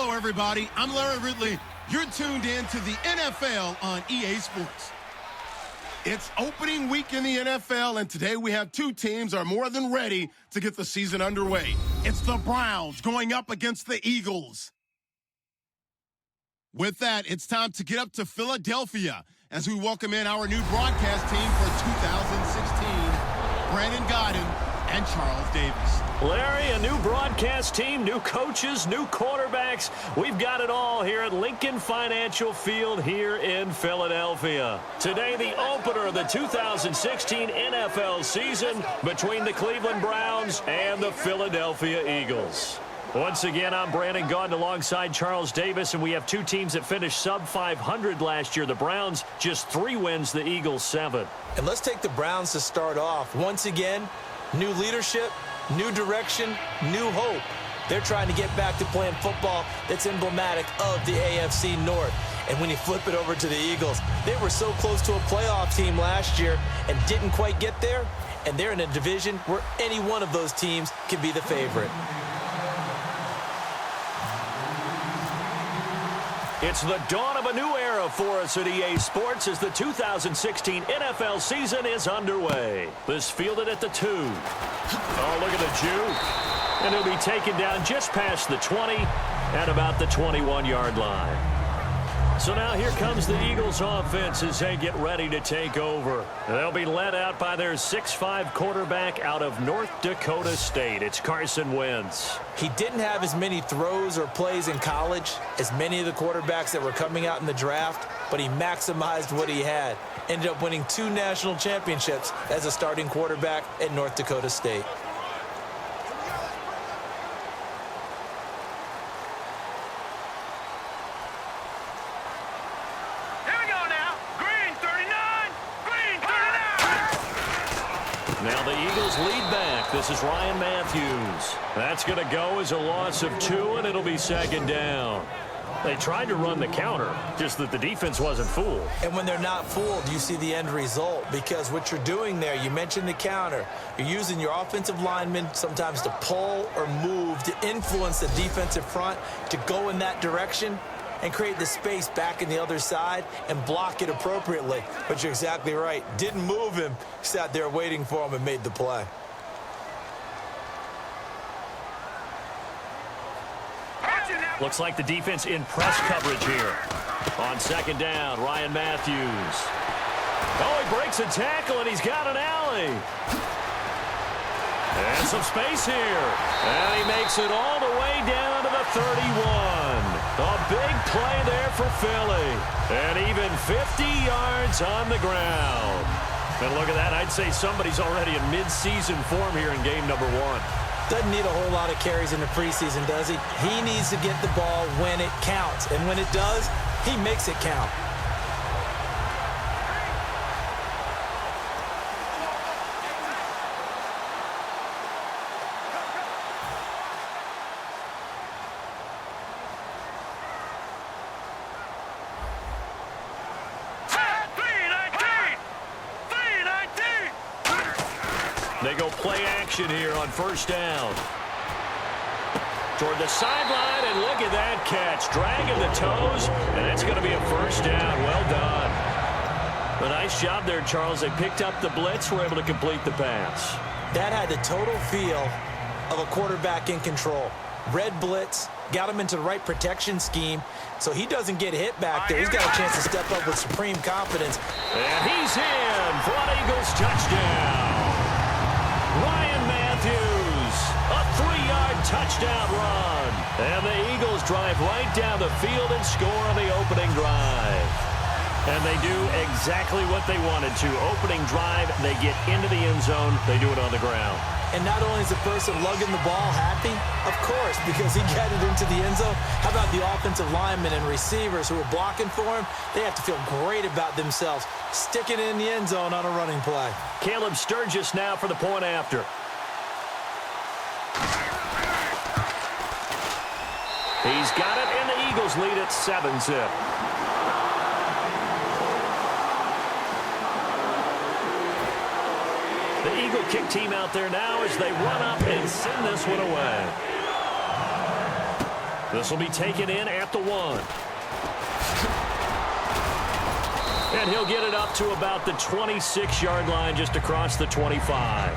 Hello, everybody. I'm Larry Ridley. You're tuned in to the NFL on EA Sports. It's opening week in the NFL, and today we have two teams are more than ready to get the season underway. It's the Browns going up against the Eagles. With that, it's time to get up to Philadelphia as we welcome in our new broadcast team for 2016, Brandon Gaudin and Charles Davis. Larry, a new broadcast team, new coaches, new quarterbacks. We've got it all here at Lincoln Financial Field here in Philadelphia. Today, the opener of the 2016 NFL season between the Cleveland Browns and the Philadelphia Eagles. Once again, I'm Brandon Gaudin alongside Charles Davis, and we have two teams that finished sub-500 last year. The Browns, just 3 wins, the Eagles 7. And let's take the Browns to start off. Once again, new leadership, new direction, new hope. They're trying to get back to playing football that's emblematic of the AFC North. And when you flip it over to the Eagles, they were so close to a playoff team last year and didn't quite get there. And they're in a division where any one of those teams can be the favorite. It's the dawn of a new era for us at EA Sports as the 2016 NFL season is underway. This fielded at the 2. Oh, look at the juke. And he'll be taken down just past the 20 at about the 21-yard line. So now here comes the Eagles offense as they get ready to take over. They'll be led out by their 6'5 quarterback out of North Dakota State. It's Carson Wentz. He didn't have as many throws or plays in college as many of the quarterbacks that were coming out in the draft, but he maximized what he had. Ended up winning 2 national championships as a starting quarterback at North Dakota State. Now the Eagles lead back. This is Ryan Matthews. That's going to go as a loss of 2, and it'll be second down. They tried to run the counter, just that the defense wasn't fooled. And when they're not fooled, you see the end result, because what you're doing there, you mentioned the counter. You're using your offensive linemen sometimes to pull or move to influence the defensive front to go in that direction and create the space back in the other side and block it appropriately. But you're exactly right. Didn't move him. Sat there waiting for him and made the play. Looks like the defense in press coverage here. On second down, Ryan Matthews. Oh, he breaks a tackle, and he's got an alley. And some space here. And he makes it all the way down to the 31. A big play there for Philly. And even 50 yards on the ground. And look at that. I'd say somebody's already in mid-season form here in game number 1. Doesn't need a whole lot of carries in the preseason, does he? He needs to get the ball when it counts. And when it does, he makes it count. They go play action here on first down. Toward the sideline, and look at that catch. Dragging the toes, and it's going to be a first down. Well done. A nice job there, Charles. They picked up the blitz, were able to complete the pass. That had the total feel of a quarterback in control. Red blitz, got him into the right protection scheme, so he doesn't get hit back there. He's got a chance to step up with supreme confidence. And he's in for an Eagles touchdown. Ryan Matthews, a 3-yard touchdown run. And the Eagles drive right down the field and score on the opening drive. And they do exactly what they wanted to. Opening drive, they get into the end zone. They do it on the ground. And not only is the person lugging the ball happy, of course, because he got it into the end zone. How about the offensive linemen and receivers who are blocking for him? They have to feel great about themselves, sticking it in the end zone on a running play. Caleb Sturgis now for the point after. He's got it, and the Eagles lead at 7-zip. The Eagle kick team out there now as they run up and send this one away. This will be taken in at the 1. And he'll get it up to about the 26-yard line, just across the 25.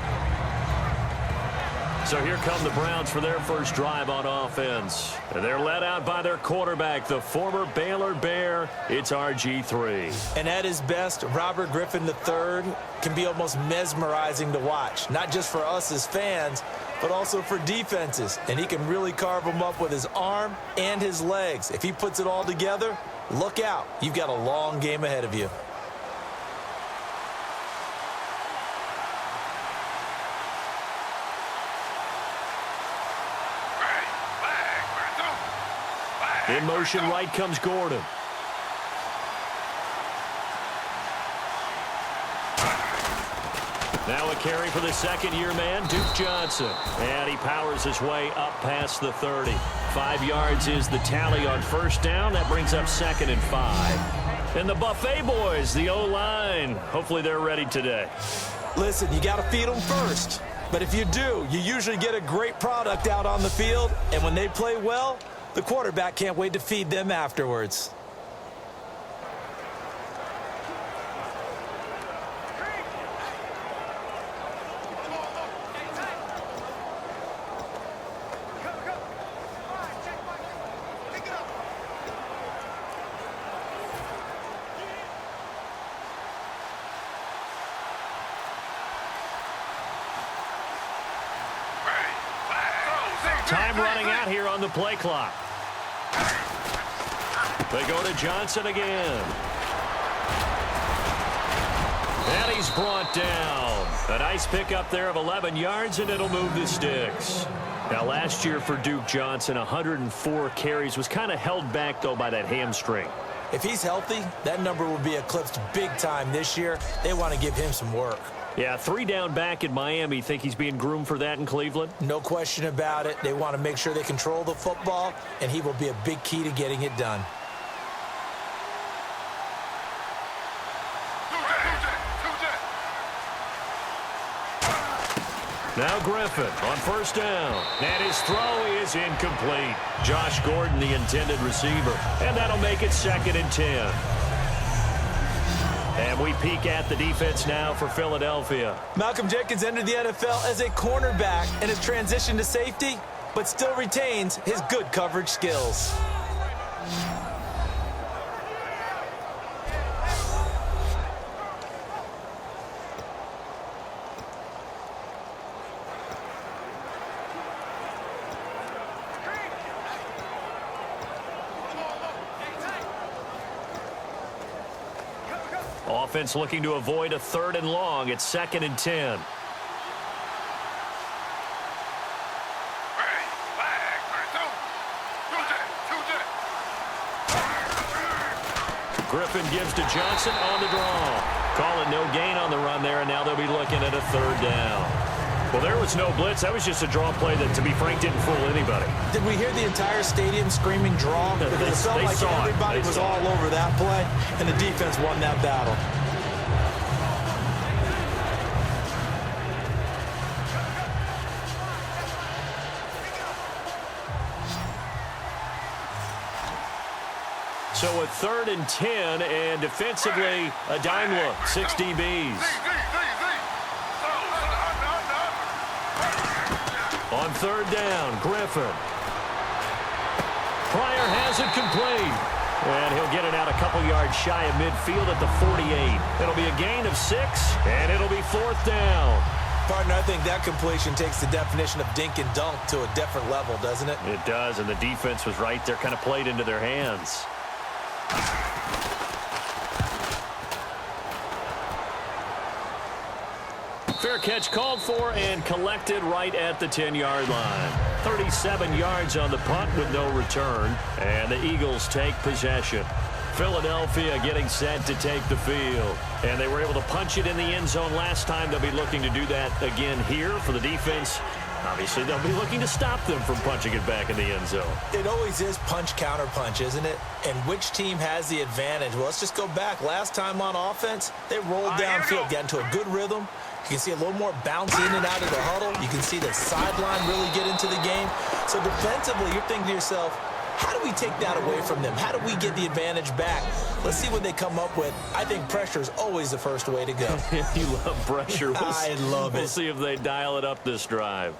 So here come the Browns for their first drive on offense. And they're led out by their quarterback, the former Baylor Bear. It's RG3. And at his best, Robert Griffin III can be almost mesmerizing to watch, not just for us as fans, but also for defenses. And he can really carve them up with his arm and his legs. If he puts it all together, look out. You've got a long game ahead of you. In motion right comes Gordon. Now a carry for the second-year man, Duke Johnson. And he powers his way up past the 30. 5 yards is the tally on first down. That brings up 2nd and 5. And the Buffet boys, the O-line, hopefully they're ready today. Listen, you got to feed them first. But if you do, you usually get a great product out on the field. And when they play well, the quarterback can't wait to feed them afterwards. Time running out here on the play clock. They go to Johnson again. And he's brought down. A nice pickup there of 11 yards, and it'll move the sticks. Now, last year for Duke Johnson, 104 carries. Was kind of held back, though, by that hamstring. If he's healthy, that number will be eclipsed big time this year. They want to give him some work. Yeah, 3 down back in Miami. Think he's being groomed for that in Cleveland? No question about it. They want to make sure they control the football, and he will be a big key to getting it done. Now Griffin on first down. And his throw is incomplete. Josh Gordon, the intended receiver. And that'll make it 2nd and 10. And we peek at the defense now for Philadelphia. Malcolm Jenkins entered the NFL as a cornerback and has transitioned to safety, but still retains his good coverage skills. Offense looking to avoid a 3rd and long. It's 2nd and 10. Griffin gives to Johnson on the draw. Call it no gain on the run there, and now they'll be looking at a 3rd down. Well, there was no blitz. That was just a draw play that, to be frank, didn't fool anybody. Did we hear the entire stadium screaming draw? Because it felt like everybody was all over that play, and the defense won that battle. So a 3rd and 10, and defensively, a dime look, 6 DBs. On 3rd down, Griffin. Pryor has it complete. And he'll get it out a couple yards shy of midfield at the 48. It'll be a gain of 6, and it'll be 4th down. Partner, I think that completion takes the definition of dink and dunk to a different level, doesn't it? It does, and the defense was right there, kind of played into their hands. Fair catch called for and collected right at the 10-yard line. 37 yards on the punt with no return, and the Eagles take possession. Philadelphia getting set to take the field, and they were able to punch it in the end zone last time. They'll be looking to do that again here for the defense. Obviously, they'll be looking to stop them from punching it back in the end zone. It always is punch-counter-punch, isn't it? And which team has the advantage? Well, let's just go back. Last time on offense, they rolled downfield, got into a good rhythm. You can see a little more bounce in and out of the huddle. You can see the sideline really get into the game. So defensively, you're thinking to yourself, How do we take that away from them? How do we get the advantage back? Let's see what they come up with. I think pressure is always the first way to go. You love pressure. I love it. We'll see if they dial it up this drive.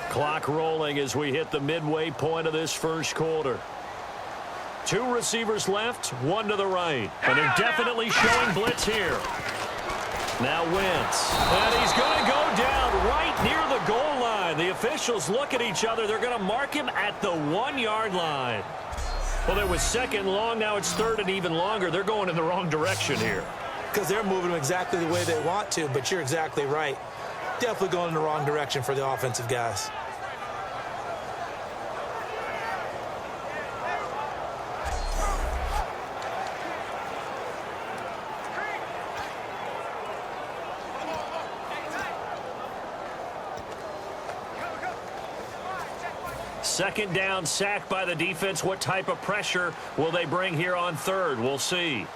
Clock rolling as we hit the midway point of this first quarter. 2 receivers left, 1 to the right. And they're definitely showing blitz here. Now Wentz. And he's going to go down right near the goal line. The officials look at each other. They're going to mark him at the 1-yard line. Well, it was 2nd long. Now it's 3rd and even longer. They're going in the wrong direction here. Because they're moving them exactly the way they want to, but you're exactly right. Definitely going in the wrong direction for the offensive guys. Second down, sack by the defense. What type of pressure will they bring here on 3rd? We'll see.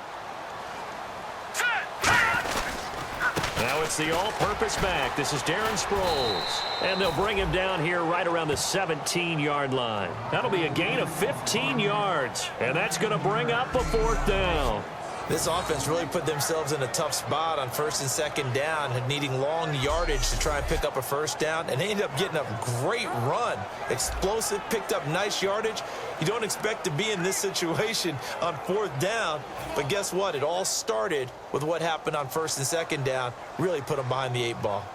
Now it's the all-purpose back. This is Darren Sproles. And they'll bring him down here right around the 17-yard line. That'll be a gain of 15 yards. And that's going to bring up a 4th down. This offense really put themselves in a tough spot on 1st and 2nd down, and needing long yardage to try and pick up a 1st down, and they ended up getting a great run. Explosive, picked up nice yardage. You don't expect to be in this situation on 4th down, but guess what? It all started with what happened on 1st and 2nd down. Really put them behind the 8 ball.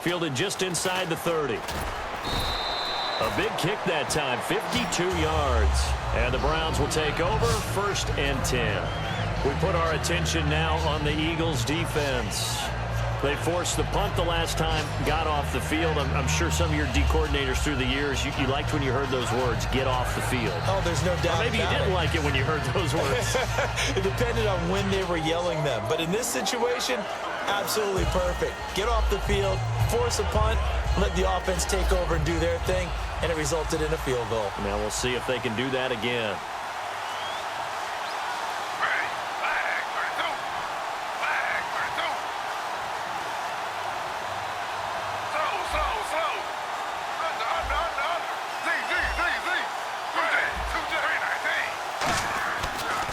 Fielded just inside the 30. A big kick that time, 52 yards. And the Browns will take over, 1st and 10. We put our attention now on the Eagles' defense. They forced the punt the last time, got off the field. I'm sure some of your D coordinators through the years, you liked when you heard those words, get off the field. Oh, there's no doubt. Or maybe you didn't like it when you heard those words. It depended on when they were yelling them. But in this situation, absolutely perfect. Get off the field, force a punt, let the offense take over and do their thing, and it resulted in a field goal. Now we'll see if they can do that again.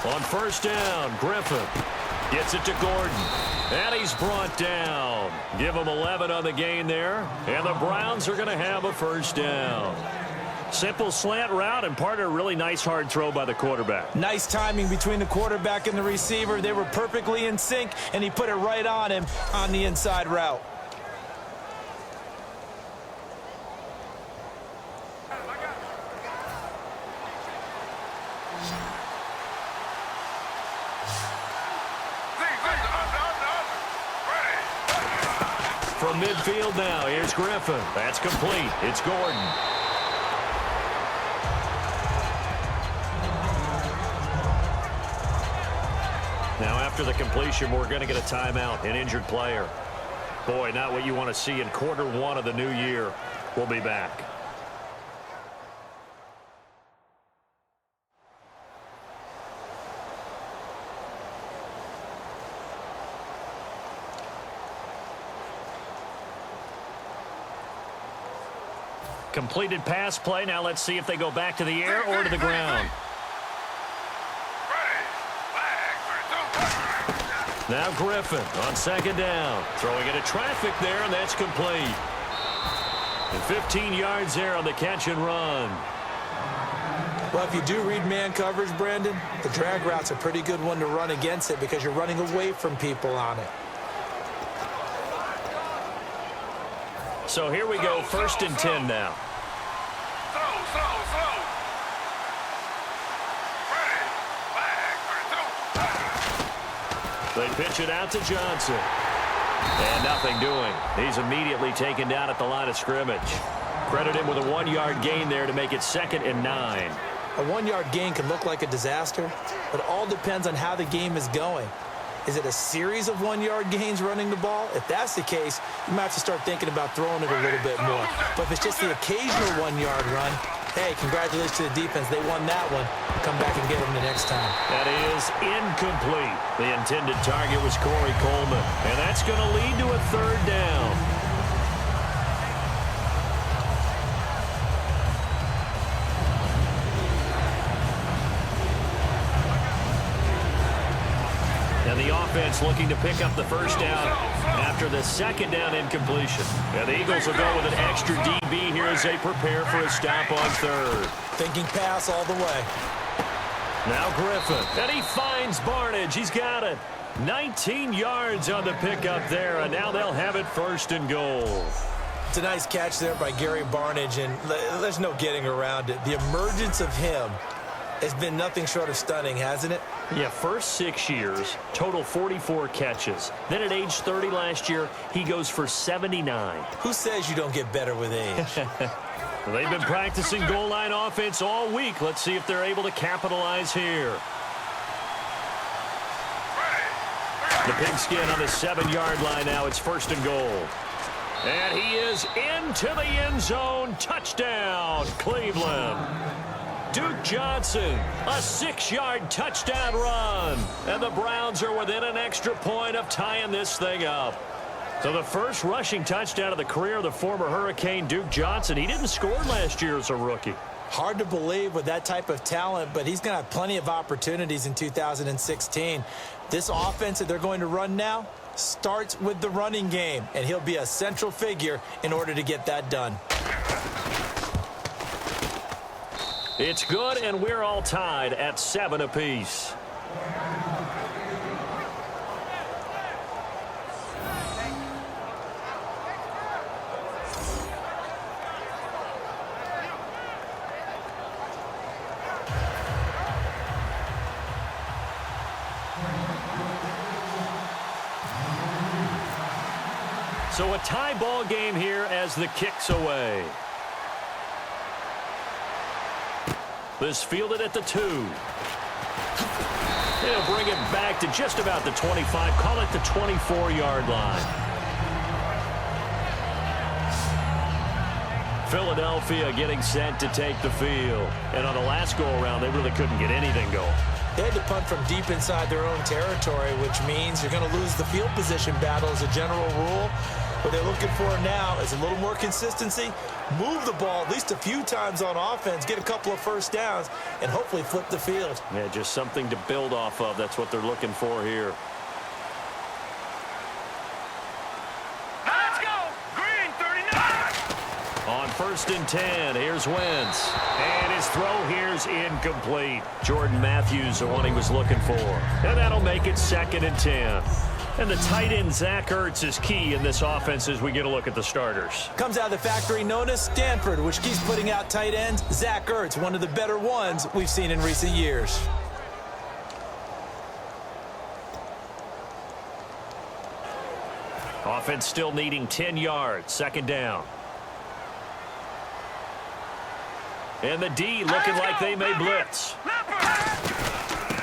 On 1st down, Griffin gets it to Gordon. And he's brought down. Give him 11 on the gain there. And the Browns are going to have a 1st down. Simple slant route and part of a really nice hard throw by the quarterback. Nice timing between the quarterback and the receiver. They were perfectly in sync, and he put it right on him on the inside route. From midfield now, here's Griffin. That's complete. It's Gordon. Now after the completion, we're going to get a timeout, an injured player. Boy, not what you want to see in quarter 1 of the new year. We'll be back. Completed pass play. Now let's see if they go back to the air or to the ground. Now Griffin on 2nd down. Throwing into traffic there, and that's complete. And 15 yards there on the catch and run. Well, if you do read man coverage, Brandon, the drag route's a pretty good one to run against it because you're running away from people on it. So here we go, 1st and 10 now. They pitch it out to Johnson. And nothing doing. He's immediately taken down at the line of scrimmage. Credit him with a 1-yard gain there to make it 2nd and 9. A 1-yard gain can look like a disaster, but it all depends on how the game is going. Is it a series of 1-yard gains running the ball? If that's the case, you might have to start thinking about throwing it a little bit more. But if it's just the occasional 1-yard run, hey, congratulations to the defense. They won that one. Come back and get them the next time. That is incomplete. The intended target was Corey Coleman, and that's going to lead to a third down. And the offense looking to pick up the first down after the second down incompletion. And the Eagles will go with an extra DB here as they prepare for a stop on third. Thinking pass all the way. Now Griffin. And he finds Barnidge. He's got it. 19 yards on the pickup there, and now they'll have it first and goal. It's a nice catch there by Gary Barnidge, and there's no getting around it. The emergence of him has been nothing short of stunning, hasn't it? Yeah, first 6 years, total 44 catches. Then at age 30 last year, he goes for 79. Who says you don't get better with age? They've been practicing goal line offense all week. Let's see if they're able to capitalize here. The pigskin on the 7-yard line now. It's first and goal. And he is into the end zone. Touchdown, Cleveland. Duke Johnson, a 6-yard touchdown run. And the Browns are within an extra point of tying this thing up. So the first rushing touchdown of the career of the former Hurricane Duke Johnson. He didn't score last year as a rookie. Hard to believe with that type of talent, but he's going to have plenty of opportunities in 2016. This offense that they're going to run now starts with the running game, and he'll be a central figure in order to get that done. It's good, and we're all tied at 7 apiece. So a tie ball game here as the kick's away. This fielded at the 2. He'll bring it back to just about the 25. Call it the 24-yard line. Philadelphia getting set to take the field. And on the last go-around, they really couldn't get anything going. They had to punt from deep inside their own territory, which means you're going to lose the field position battle as a general rule. What they're looking for now is a little more consistency, move the ball at least a few times on offense, get a couple of first downs, and hopefully flip the field. Yeah, just something to build off of. That's what they're looking for here. Let's go! Green 39! On first and 10, here's Wentz. And his throw here's incomplete. Jordan Matthews, the one he was looking for. And that'll make it 2nd and 10. And the tight end, Zach Ertz, is key in this offense as we get a look at the starters. Comes out of the factory known as Stanford, which keeps putting out tight ends. Zach Ertz, one of the better ones we've seen in recent years. Offense still needing 10 yards. 2nd down. And the D looking like they may blitz.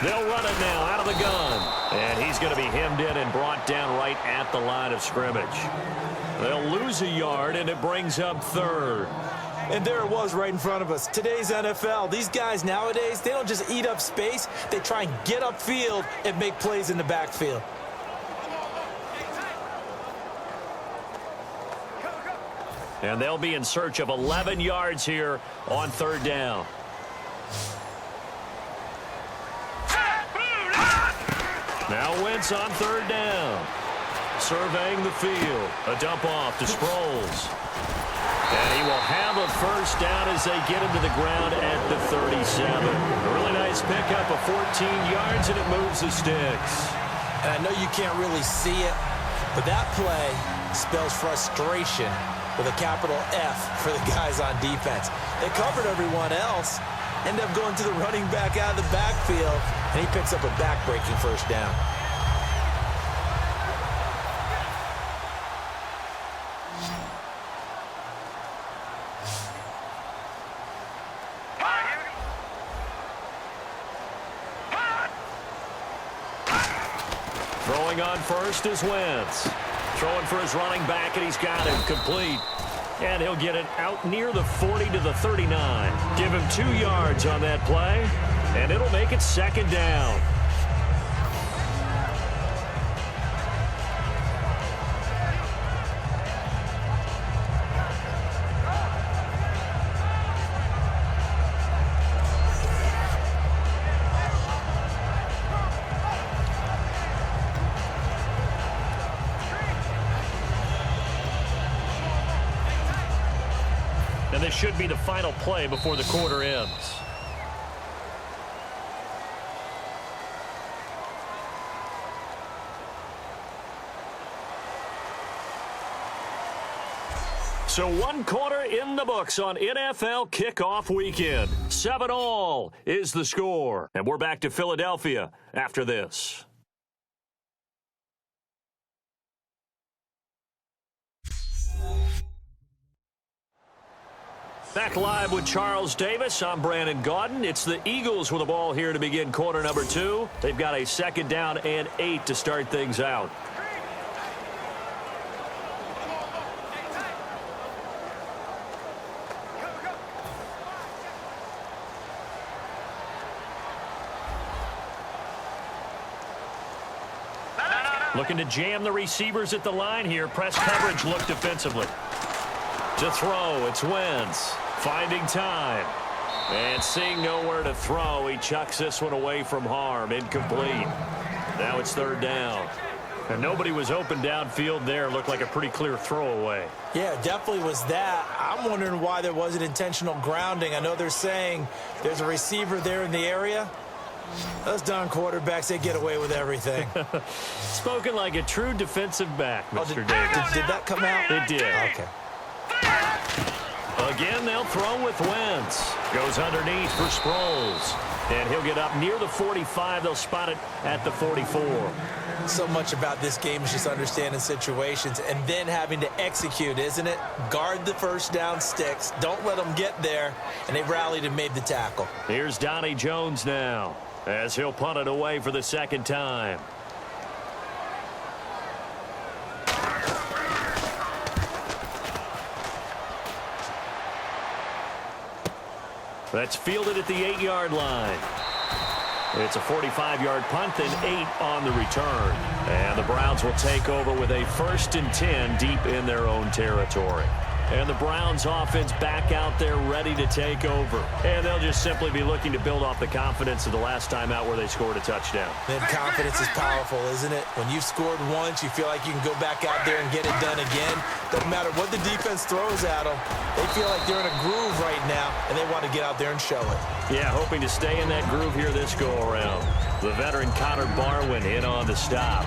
They'll run it now out of the gun. And he's going to be hemmed in and brought down right at the line of scrimmage. They'll lose a yard, and it brings up 3rd. And there it was right in front of us. Today's NFL, these guys nowadays, they don't just eat up space. They try and get upfield and make plays in the backfield. And they'll be in search of 11 yards here on 3rd down. Now Wentz on 3rd down. Surveying the field. A dump off to Sproles. And he will have a first down as they get him to the ground at the 37. A really nice pickup of 14 yards, and it moves the sticks. And I know you can't really see it, but that play spells frustration with a capital F for the guys on defense. They covered everyone else, ended up going to the running back out of the backfield, and he picks up a back-breaking first down. Throwing on first is Wentz. Throwing for his running back, and he's got him complete. And he'll get it out near the 40 to the 39. Give him 2 yards on that play, and it'll make it 2nd down. And this should be the final play before the quarter ends. So 1 quarter in the books on NFL kickoff weekend. 7-all is the score. And we're back to Philadelphia after this. Back live with Charles Davis. I'm Brandon Gaudin. It's the Eagles with the ball here to begin quarter number 2. They've got a 2nd down and 8 to start things out. Looking to jam the receivers at the line here. Press coverage look defensively. To throw, it's Wentz. Finding time. And seeing nowhere to throw, he chucks this one away from harm. Incomplete. Now it's 3rd down. And nobody was open downfield there. Looked like a pretty clear throwaway. Yeah, definitely was that. I'm wondering why there wasn't intentional grounding. I know they're saying there's a receiver there in the area. Those darn quarterbacks, they get away with everything. Spoken like a true defensive back, Mr. Davis. Did that come out? It did. Okay. Again, they'll throw with Wentz. Goes underneath for Sproles. And he'll get up near the 45. They'll spot it at the 44. So much about this game is just understanding situations and then having to execute, isn't it? Guard the first down sticks. Don't let them get there. And they rallied and made the tackle. Here's Donnie Jones now as he'll punt it away for the 2nd time. That's fielded at the 8-yard line. It's a 45-yard punt, then 8 on the return. And the Browns will take over with a 1st and 10 deep in their own territory. And the Browns offense back out there ready to take over. And they'll just simply be looking to build off the confidence of the last time out where they scored a touchdown. Then confidence is powerful, isn't it? When you've scored once, you feel like you can go back out there and get it done again. Doesn't matter what the defense throws at them. They feel like they're in a groove right now, and they want to get out there and show it. Yeah, hoping to stay in that groove here this go-around. The veteran Connor Barwin in on the stop.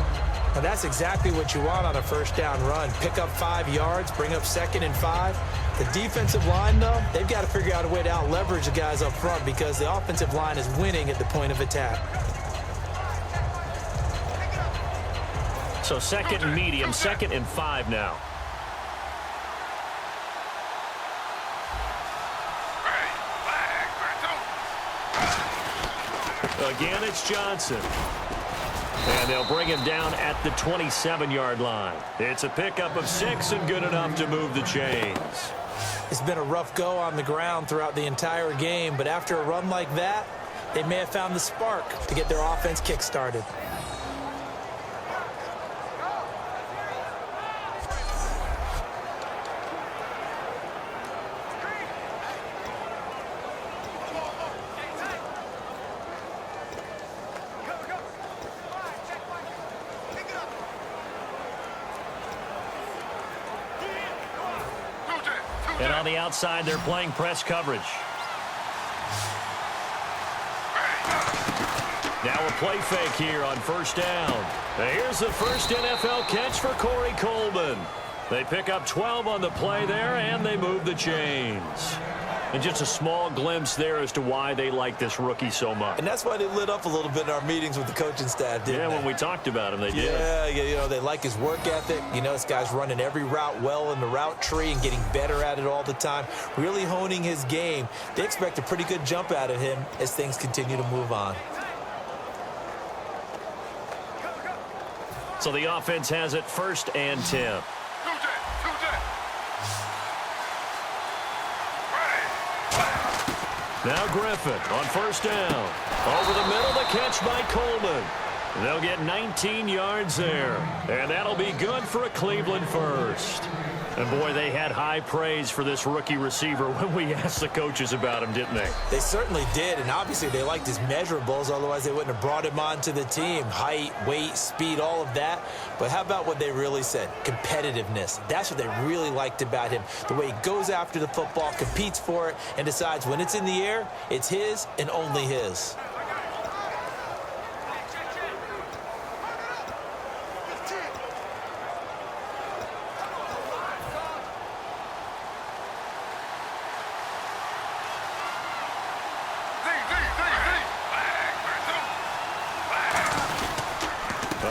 Now that's exactly what you want on a 1st down run. Pick up 5 yards, bring up 2nd and 5. The defensive line, though, they've got to figure out a way to out-leverage the guys up front because the offensive line is winning at the point of attack. So 2nd and medium, 2nd and 5 now. Again, it's Johnson. And they'll bring him down at the 27-yard line. It's a pickup of 6 and good enough to move the chains. It's been a rough go on the ground throughout the entire game, but after a run like that, they may have found the spark to get their offense kick-started. And on the outside, they're playing press coverage. Now a play fake here on 1st down. Now here's the first NFL catch for Corey Coleman. They pick up 12 on the play there, and they move the chains. And just a small glimpse there as to why they like this rookie so much. And that's why they lit up a little bit in our meetings with the coaching staff, didn't they? Yeah, when we talked about him, they did. Yeah, you know, they like his work ethic. You know, this guy's running every route well in the route tree and getting better at it all the time, really honing his game. They expect a pretty good jump out of him as things continue to move on. So the offense has it 1st and 10. Now Griffin on first down. Over the middle, the catch by Coleman. They'll get 19 yards there, and that'll be good for a Cleveland first. And, boy, they had high praise for this rookie receiver when we asked the coaches about him, didn't they? They certainly did, and obviously they liked his measurables. Otherwise, they wouldn't have brought him onto the team. Height, weight, speed, all of that. But how about what they really said? Competitiveness. That's what they really liked about him. The way he goes after the football, competes for it, and decides when it's in the air, it's his and only his.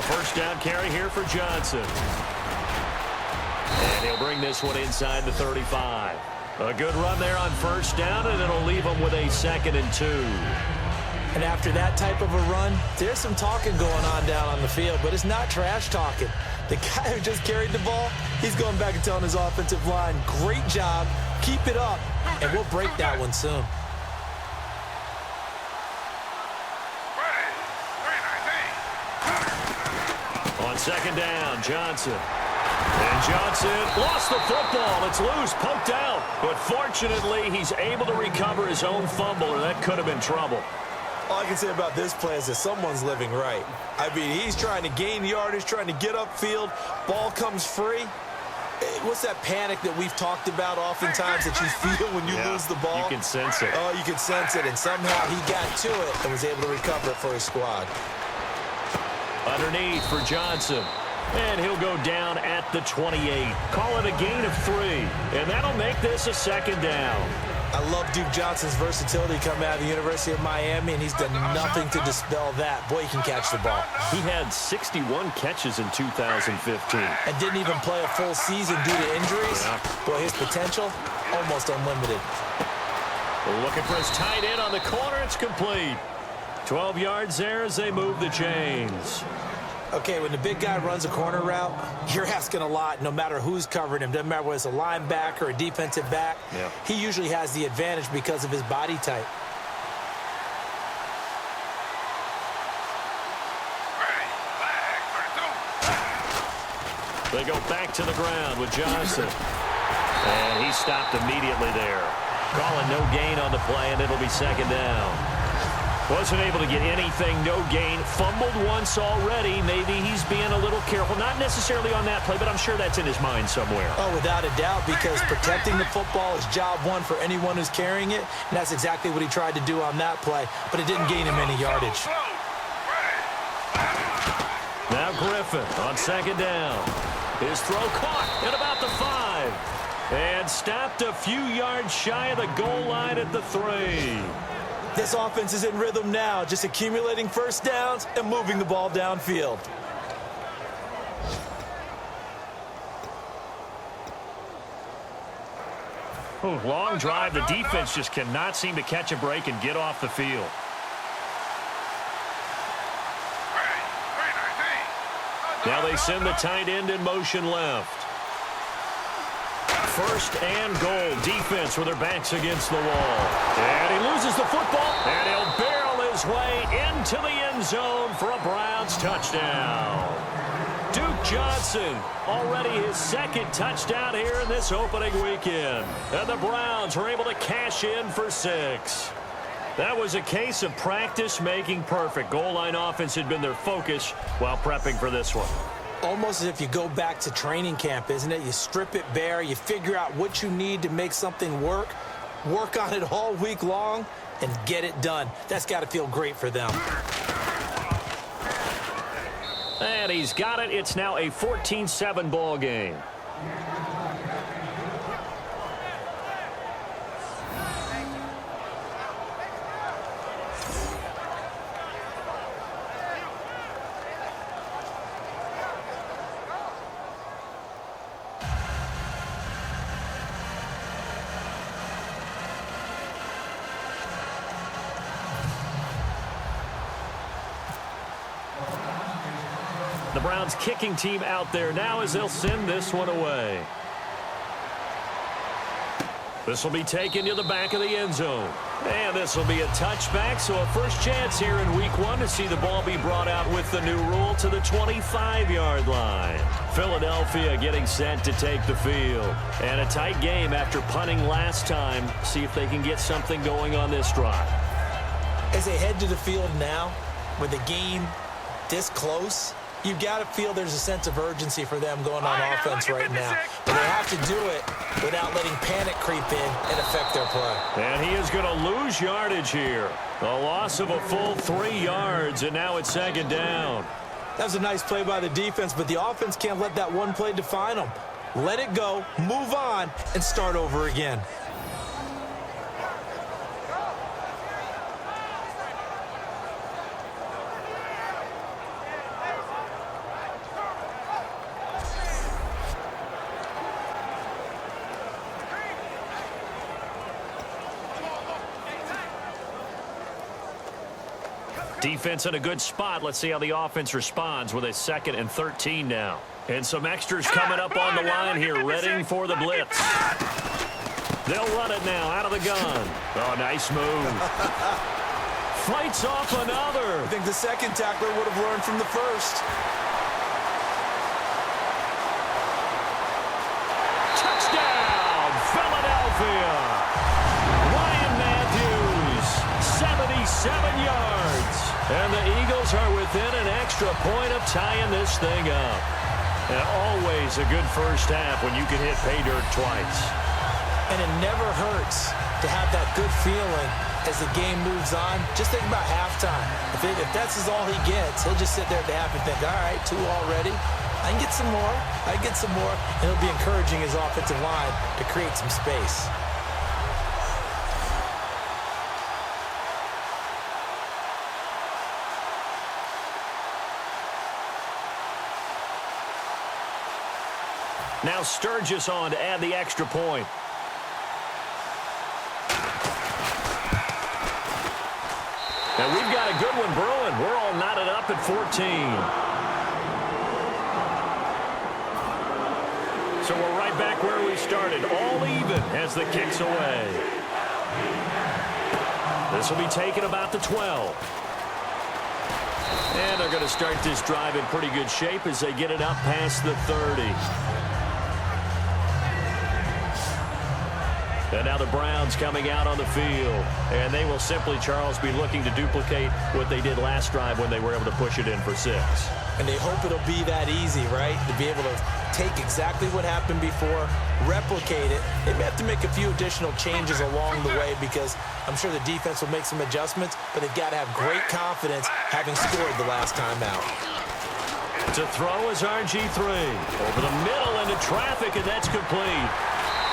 First down carry here for Johnson. And he'll bring this one inside the 35. A good run there on first down, and it'll leave him with a 2nd and 2. And after that type of a run, there's some talking going on down on the field, but it's not trash talking. The guy who just carried the ball, he's going back and telling his offensive line, great job, keep it up, and we'll break that one soon. On second down, Johnson. And Johnson lost the football. It's loose, poked out. But fortunately, he's able to recover his own fumble, or that could have been trouble. All I can say about this play is that someone's living right. I mean, he's trying to gain yardage, trying to get upfield. Ball comes free. What's that panic that we've talked about oftentimes that you feel when you lose the ball? You can sense it. Oh, you can sense it. And somehow he got to it and was able to recover it for his squad. Underneath for Johnson. And he'll go down at the 28. Call it a gain of 3. And that'll make this a 2nd down. I love Duke Johnson's versatility coming out of the University of Miami, and he's done nothing to dispel that. Boy, he can catch the ball. He had 61 catches in 2015. And didn't even play a full season due to injuries. Yeah. Boy, his potential, almost unlimited. Looking for his tight end on the corner. It's complete. 12 yards there as they move the chains. Okay, when the big guy runs a corner route, you're asking a lot no matter who's covering him. Doesn't matter whether it's a linebacker or a defensive back. Yeah. He usually has the advantage because of his body type. They go back to the ground with Johnson. And he stopped immediately there. Calling no gain on the play, and it'll be 2nd down. Wasn't able to get anything, no gain. Fumbled once already. Maybe he's being a little careful. Not necessarily on that play, but I'm sure that's in his mind somewhere. Oh, without a doubt, because protecting the football is job one for anyone who's carrying it, and that's exactly what he tried to do on that play, but it didn't gain him any yardage. Now Griffin on 2nd down. His throw caught at about the 5. And stopped a few yards shy of the goal line at the 3. This offense is in rhythm now, just accumulating first downs and moving the ball downfield. Long drive. The defense just cannot seem to catch a break and get off the field. Now they send the tight end in motion left. 1st and goal. Defense with their backs against the wall. And he loses the football. And he'll barrel his way into the end zone for a Browns touchdown. Duke Johnson, already his 2nd touchdown here in this opening weekend. And the Browns are able to cash in for 6. That was a case of practice making perfect. Goal line offense had been their focus while prepping for this one. Almost as if you go back to training camp, isn't it? You strip it bare, you figure out what you need to make something work on it all week long, and get it done. That's got to feel great for them. And he's got it. It's now a 14-7 ball game. The Browns kicking team out there now as they'll send this one away. This will be taken to the back of the end zone. And this will be a touchback, so a first chance here in Week 1 to see the ball be brought out with the new rule to the 25-yard line. Philadelphia getting set to take the field. And a tight game after punting last time. See if they can get something going on this drive. As they head to the field now, with the game this close, you've got to feel there's a sense of urgency for them going on offense right now. But they have to do it without letting panic creep in and affect their play. And he is going to lose yardage here. A loss of a full 3 yards, and now it's second down. That was a nice play by the defense, but the offense can't let that one play define them. Let it go, move on, and start over again. Defense in a good spot. Let's see how the offense responds with a 2nd and 13 now. And some extras coming up on the line here, ready for the blitz. They'll run it now out of the gun. Oh, nice move. Fights off another. I think the second tackler would have learned from the first. Touchdown, Philadelphia. Ryan Matthews, 77 yards. And the Eagles are within an extra point of tying this thing up. And always a good first half when you can hit pay dirt twice. And it never hurts to have that good feeling as the game moves on. Just think about halftime. If that's all he gets, he'll just sit there at the half and think, all right, 2 already. I can get some more. I can get some more. And he'll be encouraging his offensive line to create some space. Now Sturgis on to add the extra point. And we've got a good one brewing. We're all knotted up at 14. So we're right back where we started, all even as the kick's away. This will be taken about the 12. And they're going to start this drive in pretty good shape as they get it up past the 30. And now the Browns coming out on the field. And they will simply, Charles, be looking to duplicate what they did last drive when they were able to push it in for 6. And they hope it'll be that easy, right? To be able to take exactly what happened before, replicate it. They may have to make a few additional changes along the way because I'm sure the defense will make some adjustments, but they've got to have great confidence having scored the last time out. To throw is RG3. Over the middle into traffic, and that's complete.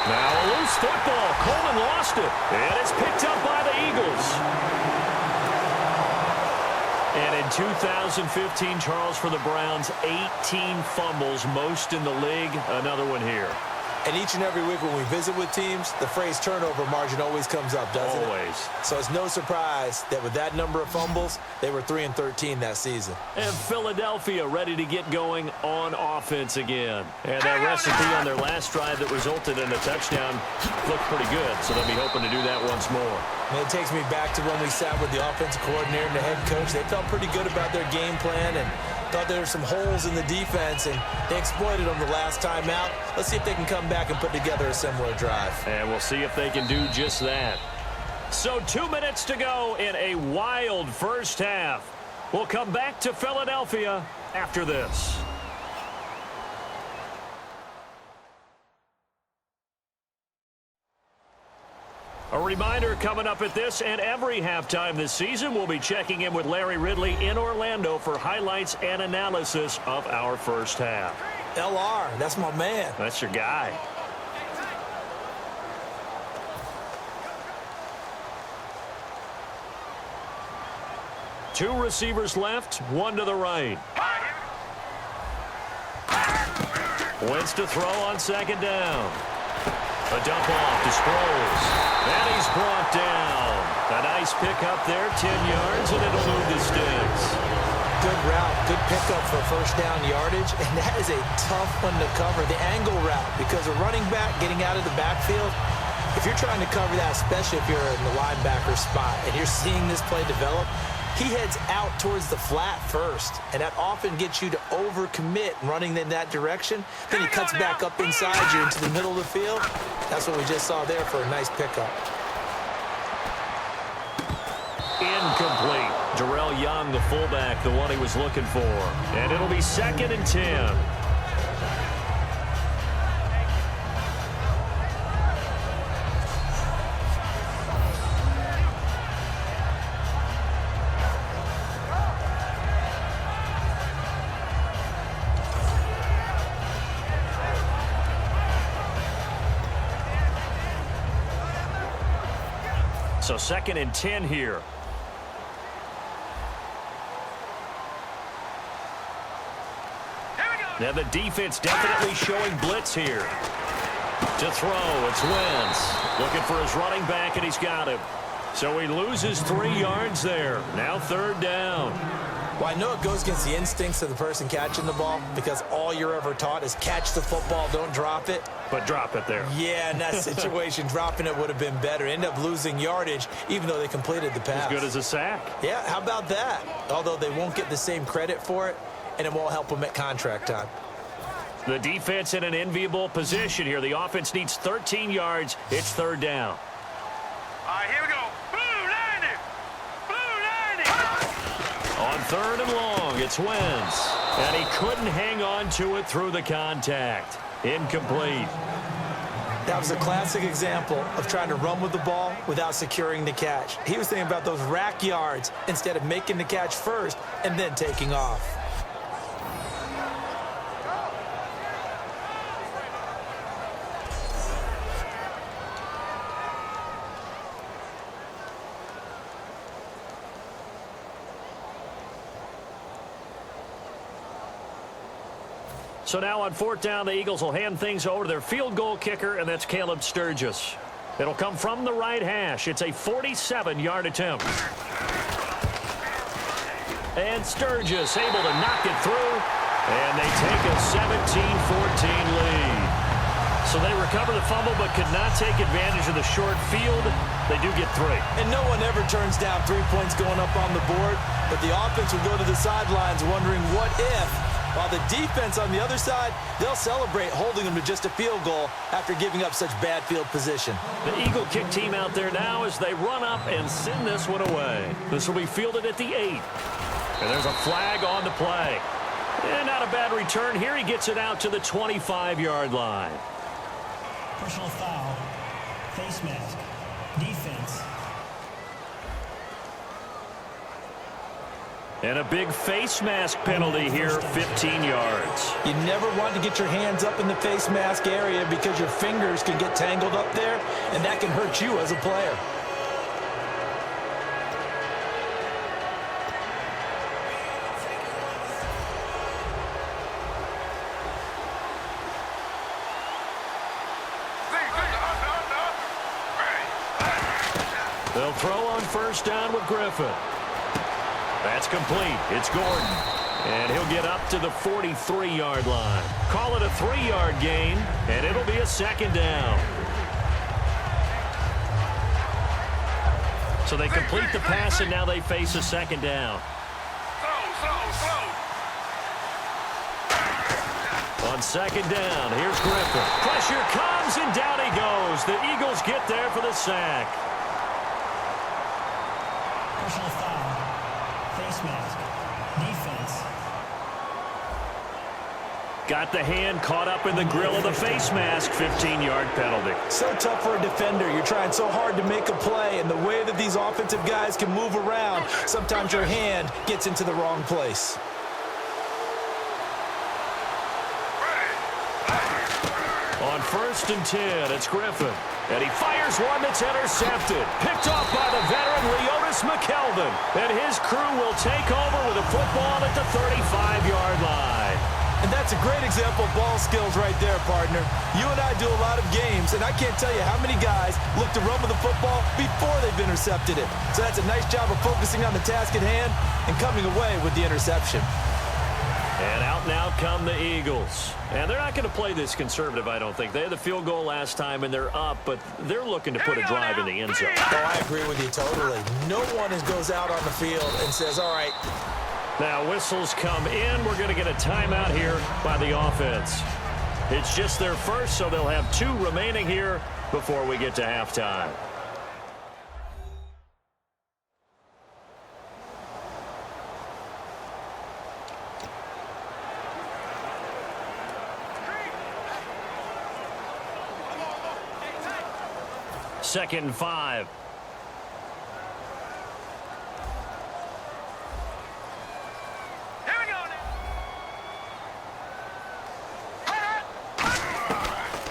Now a loose football. Coleman lost it. And it's picked up by the Eagles. And in 2015, Charles, for the Browns, 18 fumbles, most in the league. Another one here. And each and every week when we visit with teams, the phrase turnover margin always comes up, doesn't it? Always. So it's no surprise that with that number of fumbles, they were 3-13 that season. And Philadelphia ready to get going on offense again. And that recipe on their last drive that resulted in a touchdown looked pretty good, so they'll be hoping to do that once more. And it takes me back to when we sat with the offensive coordinator and the head coach. They felt pretty good about their game plan and thought there were some holes in the defense, and they exploited them the last time out. Let's see if they can come back and put together a similar drive. And we'll see if they can do just that. So 2 minutes to go in a wild first half. We'll come back to Philadelphia after this. A reminder coming up at this and every halftime this season, we'll be checking in with Larry Ridley in Orlando for highlights and analysis of our first half. LR, that's my man. That's your guy. Two receivers left, one to the right. Wentz to throw on second down. A dump off to Sproles. And he's brought down. A nice pickup there, 10 yards, and it'll move the sticks. Good route, good pickup for first down yardage, and that is a tough one to cover, the angle route, because a running back getting out of the backfield, if If you're trying to cover that, especially if you're in the linebacker spot and you're seeing this play develop, he heads out towards the flat first, and that often gets you to overcommit running in that direction. Then he cuts back up inside you into the middle of the field. That's what we just saw there for a nice pickup. Incomplete. Darrell Young, the fullback, the one he was looking for. And it'll be 2nd and 10. So 2nd and 10 here. Now the defense definitely showing blitz here. To throw, it's Wentz. Looking for his running back, and he's got him. So he loses 3 yards there. Now 3rd down. Well, I know it goes against the instincts of the person catching the ball because all you're ever taught is catch the football, don't drop it. But drop it there. Yeah, in that situation, dropping it would have been better. End up losing yardage, even though they completed the pass. As good as a sack. Yeah, how about that? Although they won't get the same credit for it, and it won't help them at contract time. The defense in an enviable position here. The offense needs 13 yards. It's 3rd down. All right, here we go. Blue 90. Blue 90. On 3rd and long, it's Wentz. And he couldn't hang on to it through the contact. Incomplete. That was a classic example of trying to run with the ball without securing the catch. He was thinking about those rack yards instead of making the catch first and then taking off. So now on 4th down, the Eagles will hand things over to their field goal kicker, and that's Caleb Sturgis. It'll come from the right hash. It's a 47-yard attempt. And Sturgis able to knock it through, and they take a 17-14 lead. So they recover the fumble but could not take advantage of the short field. They do get 3. And no one ever turns down 3 points going up on the board, but the offense will go to the sidelines wondering what if. While the defense on the other side, they'll celebrate holding them to just a field goal after giving up such bad field position. The Eagle kick team out there now as they run up and send this one away. This will be fielded at the 8. And there's a flag on the play. And not a bad return here. He gets it out to the 25-yard line. Personal foul, face mask, defense. And a big face mask penalty here, 15 yards. You never want to get your hands up in the face mask area because your fingers can get tangled up there, and that can hurt you as a player. They'll throw on 1st down with Griffin. That's complete. It's Gordon. And he'll get up to the 43-yard line. Call it a 3-yard gain, and it'll be a 2nd down. So they complete the pass, and now they face a 2nd down. On 2nd down, here's Griffin. Pressure comes, and down he goes. The Eagles get there for the sack. Personal foul, face mask, defense. Got the hand caught up in the grill of the face mask. 15-yard penalty. So tough for a defender. You're trying so hard to make a play, and the way that these offensive guys can move around, sometimes your hand gets into the wrong place. On 1st and 10, it's Griffin. And he fires one that's intercepted. Picked off by the veteran Leotis McKelvin. And his crew will take over with a football at the 35-yard line. And that's a great example of ball skills right there, partner. You and I do a lot of games, and I can't tell you how many guys look to run with the football before they've intercepted it. So that's a nice job of focusing on the task at hand and coming away with the interception. And out now come the Eagles. And they're not going to play this conservative, I don't think. They had the field goal last time, and they're up, but they're looking to put a drive in the end zone. Oh, I agree with you totally. No one goes out on the field and says, all right. Now whistles come in. We're going to get a timeout here by the offense. It's just their first, so they'll have 2 remaining here before we get to halftime. Second and 5. Here we go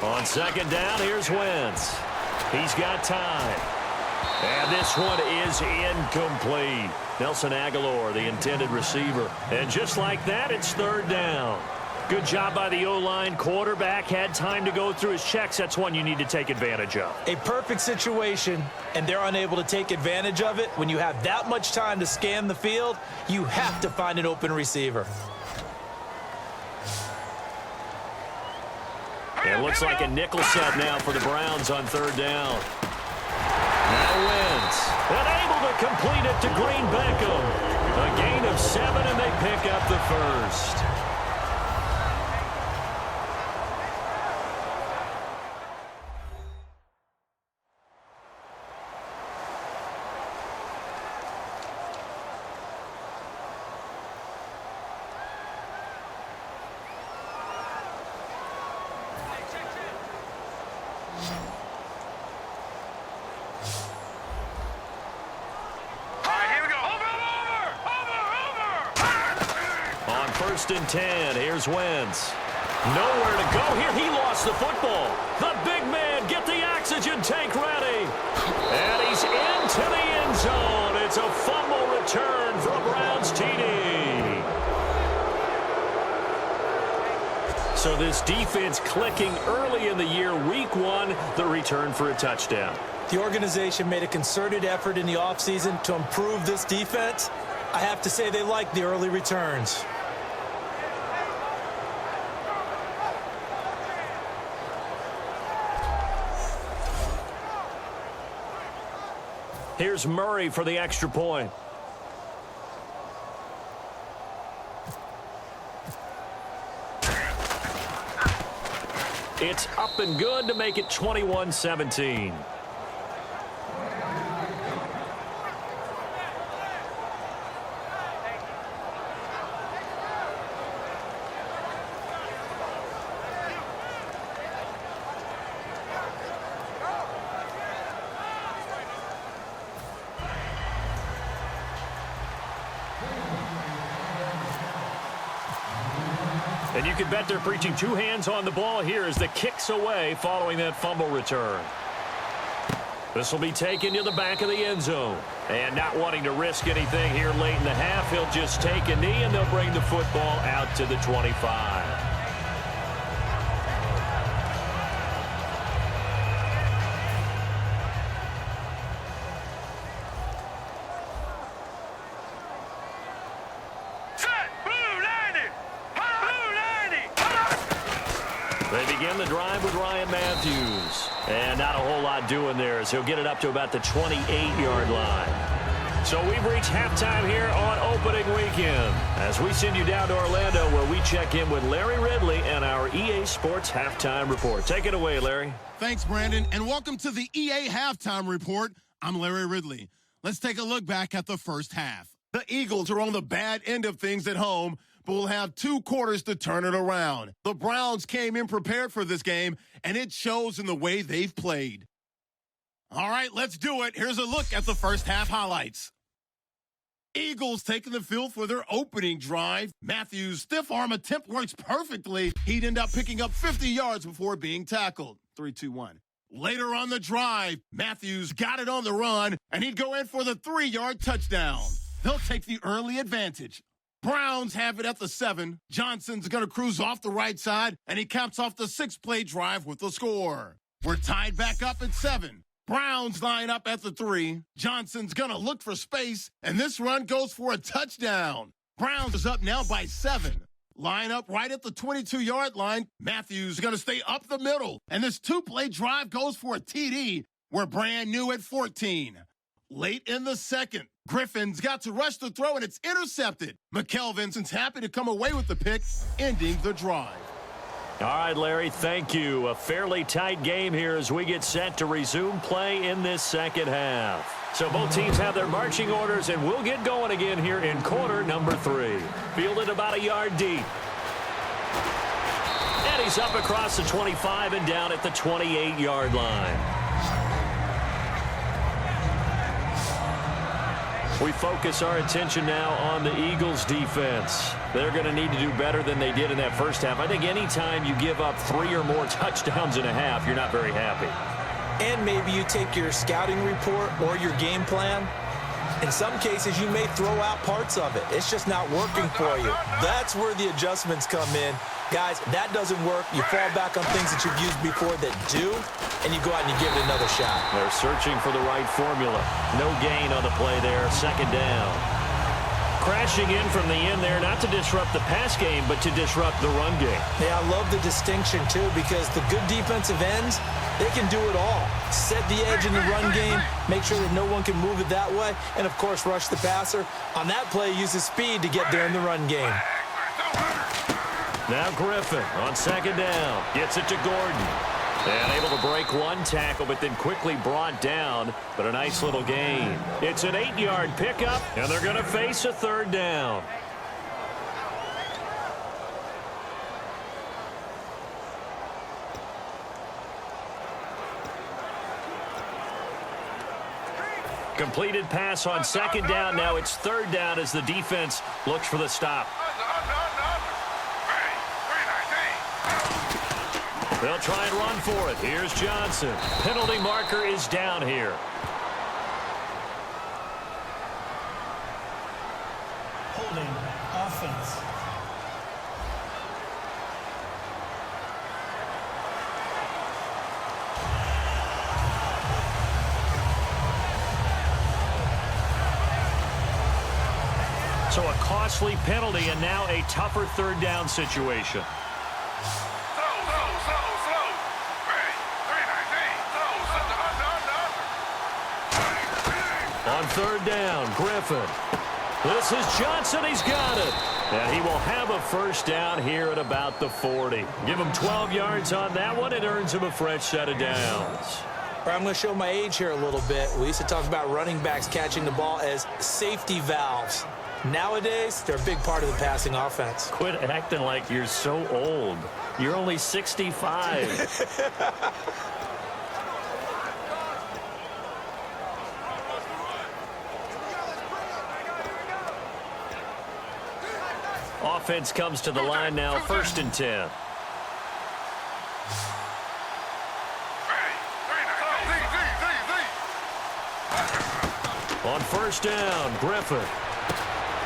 now. On second down, here's Wentz. He's got time. And this one is incomplete. Nelson Aguilar, the intended receiver. And just like that, it's third down. Good job by the O-line. Quarterback had time to go through his checks. That's one you need to take advantage of. A perfect situation, and they're unable to take advantage of it. When you have that much time to scan the field, you have to find an open receiver. It looks like a nickel set now for the Browns on third down. Now Wentz. And able to complete it to Green Beckham. A gain of 7, and they pick up the first. First and 10. Here's Wentz. Nowhere to go here. He lost the football. The big man, get the oxygen tank ready. And he's into the end zone. It's a fumble return for a Browns TD. So this defense clicking early in the year. Week 1, the return for a touchdown. The organization made a concerted effort in the offseason to improve this defense. I have to say they like the early returns. Here's Murray for the extra point. It's up and good to make it 21-17. And you can bet they're preaching 2 hands on the ball here as the kick's away following that fumble return. This will be taken to the back of the end zone. And not wanting to risk anything here late in the half, he'll just take a knee and they'll bring the football out to the 25. They begin the drive with Ryan Matthews. And not a whole lot doing there as he'll get it up to about the 28-yard line. So we've reached halftime here on opening weekend as we send you down to Orlando where we check in with Larry Ridley and our EA Sports Halftime Report. Take it away, Larry. Thanks, Brandon, and welcome to the EA Halftime Report. I'm Larry Ridley. Let's take a look back at the first half. The Eagles are on the bad end of things at home, but will have 2 quarters to turn it around. The Browns came in prepared for this game, and it shows in the way they've played. All right, let's do it. Here's a look at the first half highlights. Eagles taking the field for their opening drive. Matthews' stiff arm attempt works perfectly. He'd end up picking up 50 yards before being tackled. 3-2-1. Later on the drive, Matthews got it on the run, and he'd go in for the 3-yard touchdown. They'll take the early advantage. Browns have it at the 7. Johnson's going to cruise off the right side, and he caps off the 6-play drive with the score. We're tied back up at 7. Browns line up at the 3. Johnson's going to look for space, and this run goes for a touchdown. Browns is up now by 7. Line up right at the 22-yard line. Matthews is going to stay up the middle. And this two-play drive goes for a TD. We're brand new at 14. Late in the second, Griffin's got to rush the throw, and it's intercepted. McKelvinson's happy to come away with the pick, ending the drive. All right, Larry, thank you. A fairly tight game here as we get set to resume play in this second half. So both teams have their marching orders, and we'll get going again here in quarter number 3. Fielded about a yard deep. And he's up across the 25 and down at the 28-yard line. We focus our attention now on the Eagles' defense. They're going to need to do better than they did in that first half. I think anytime you give up 3 or more touchdowns in a half, you're not very happy. And maybe you take your scouting report or your game plan. In some cases, you may throw out parts of it. It's just not working for you. That's where the adjustments come in. Guys, that doesn't work. You fall back on things that you've used before that do, and you go out and you give it another shot. They're searching for the right formula. No gain on the play there. Second down. Crashing in from the end there, not to disrupt the pass game, but to disrupt the run game. Yeah, I love the distinction, too, because the good defensive ends, they can do it all. Set the edge in the run game, make sure that no one can move it that way, and, of course, rush the passer. On that play, use the speed to get there in the run game. Now Griffin on second down. Gets it to Gordon. And able to break one tackle, but then quickly brought down. But a nice little gain. It's an 8-yard pickup, and they're going to face a third down. Completed pass on second down. Now it's third down as the defense looks for the stop. They'll try and run for it. Here's Johnson. Penalty marker is down here. Holding offense. So a costly penalty and now a tougher third down situation. On third down, Griffin. This is Johnson. He's got it. And he will have a first down here at about the 40. Give him 12 yards on that one. It earns him a fresh set of downs. I'm going to show my age here a little bit. We used to talk about running backs catching the ball as safety valves. Nowadays, they're a big part of the passing offense. Quit acting like you're so old. You're only 65. Offense comes to the line now, 1st and 10. On first down, Griffin.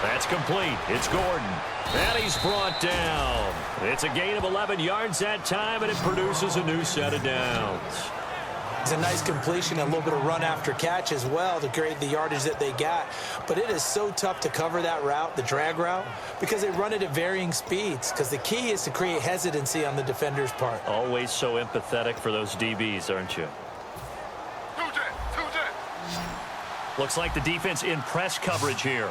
That's complete. It's Gordon. And he's brought down. It's a gain of 11 yards that time, and it produces a new set of downs. It's a nice completion, a little bit of run after catch as well to create the yardage that they got. But it is so tough to cover that route, the drag route, because they run it at varying speeds. Because the key is to create hesitancy on the defender's part. Always so empathetic for those DBs, aren't you? Looks like the defense in press coverage here.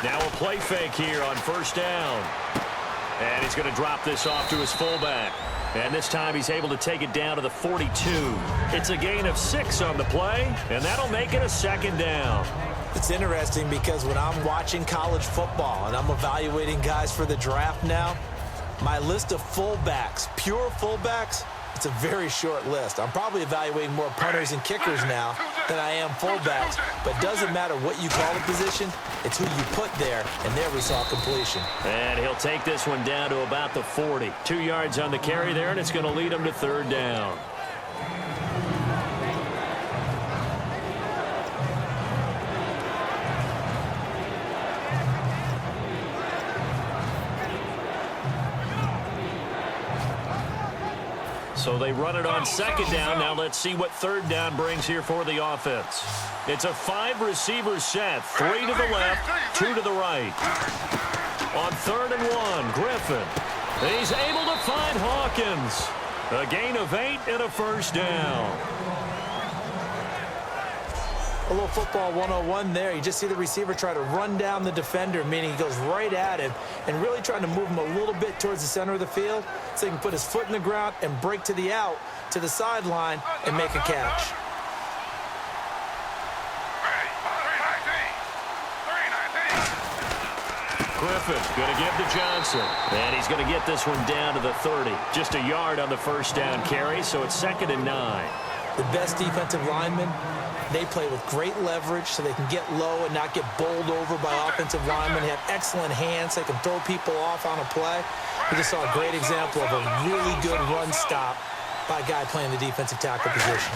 Now a play fake here on first down. And he's going to drop this off to his fullback. And this time he's able to take it down to the 42. It's a gain of 6 on the play, and that'll make it a second down. It's interesting because when I'm watching college football and I'm evaluating guys for the draft now, my list of fullbacks, pure fullbacks, it's a very short list. I'm probably evaluating more punters and kickers now than I am fullbacks. But it doesn't matter what you call the position, it's who you put there, and there we saw completion. And he'll take this one down to about the 40. 2 yards on the carry there, and it's going to lead him to third down. So they run it on second down. Now let's see what third down brings here for the offense. It's a 5-receiver set. 3 to the left, 2 to the right. On 3rd and 1, Griffin. He's able to find Hawkins. A gain of 8 and a first down. A little football 101 there. You just see the receiver try to run down the defender, meaning he goes right at him and really trying to move him a little bit towards the center of the field so he can put his foot in the ground and break to the out, to the sideline, and make a catch. Griffin going to give to Johnson. And he's going to get this one down to the 30. Just a yard on the first down carry, so it's 2nd and 9. The best defensive linemen, they play with great leverage so they can get low and not get bowled over by offensive linemen. They have excellent hands. They can throw people off on a play. We just saw a great example of a really good run stop by a guy playing the defensive tackle position.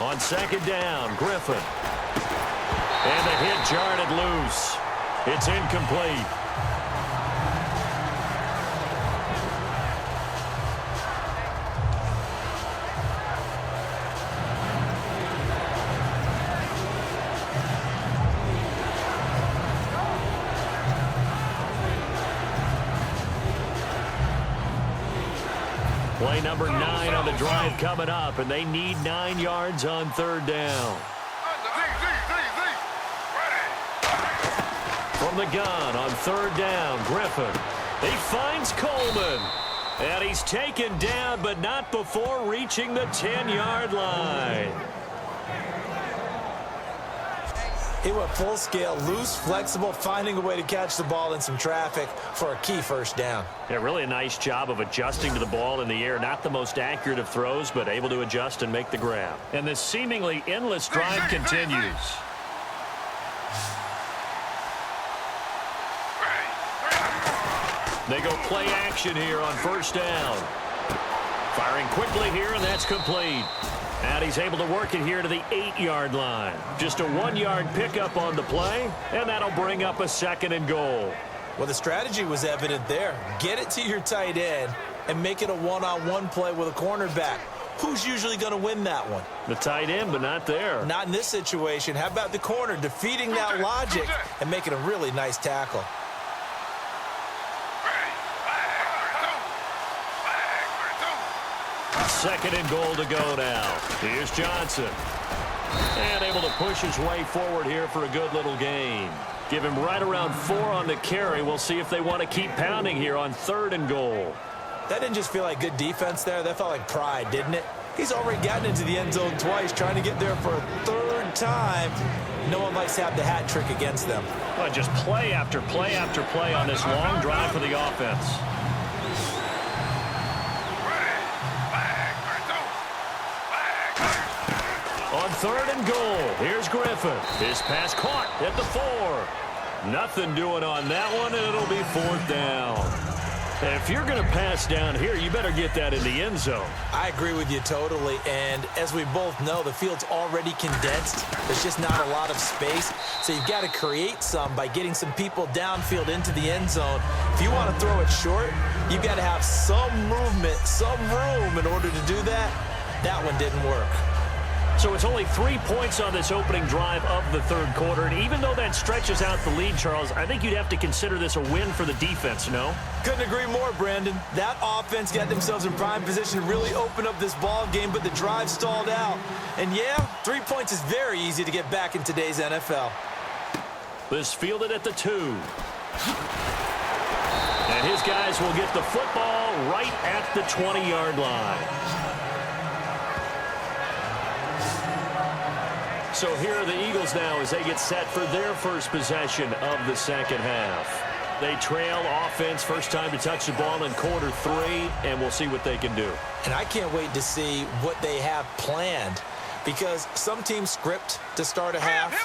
On 2nd down, Griffin. And the hit jarred it loose. It's incomplete. Play number 9 on the drive coming up, and they need 9 yards on 3rd down. From the gun on 3rd down, Griffin. He finds Coleman. And he's taken down, but not before reaching the 10-yard line. He went full scale, loose, flexible, finding a way to catch the ball in some traffic for a key first down. Yeah, really a nice job of adjusting to the ball in the air. Not the most accurate of throws, but able to adjust and make the grab. And this seemingly endless drive continues. They go play action here on 1st down. Firing quickly here, and that's complete. And he's able to work it here to the 8-yard line. Just a 1-yard pickup on the play, and that'll bring up a 2nd and goal. Well, the strategy was evident there. Get it to your tight end and make it a one-on-one play with a cornerback. Who's usually going to win that one? The tight end, but not there. Not in this situation. How about the corner defeating that logic and making a really nice tackle? Second and goal to go now. Here's Johnson. And able to push his way forward here for a good little gain. Give him right around 4 on the carry. We'll see if they want to keep pounding here on 3rd and goal. That didn't just feel like good defense there. That felt like pride, didn't it? He's already gotten into the end zone twice, trying to get there for a 3rd time. No one likes to have the hat trick against them. Well, just play after play after play on this long drive for the offense. On 3rd and goal, here's Griffin. His pass caught at the 4. Nothing doing on that one, and it'll be 4th down. And if you're going to pass down here, you better get that in the end zone. I agree with you totally, and as we both know, the field's already condensed. There's just not a lot of space, so you've got to create some by getting some people downfield into the end zone. If you want to throw it short, you've got to have some movement, some room in order to do that. That one didn't work. So it's only 3 points on this opening drive of the 3rd quarter. And even though that stretches out the lead, Charles, I think you'd have to consider this a win for the defense, no? Couldn't agree more, Brandon. That offense got themselves in prime position to really open up this ball game, but the drive stalled out. And yeah, 3 points is very easy to get back in today's NFL. This fielded at the 2. And his guys will get the football right at the 20-yard line. So here are the Eagles now as they get set for their first possession of the 2nd half. They trail offense, first time to touch the ball in quarter 3, and we'll see what they can do. And I can't wait to see what they have planned, because some teams script to start a half.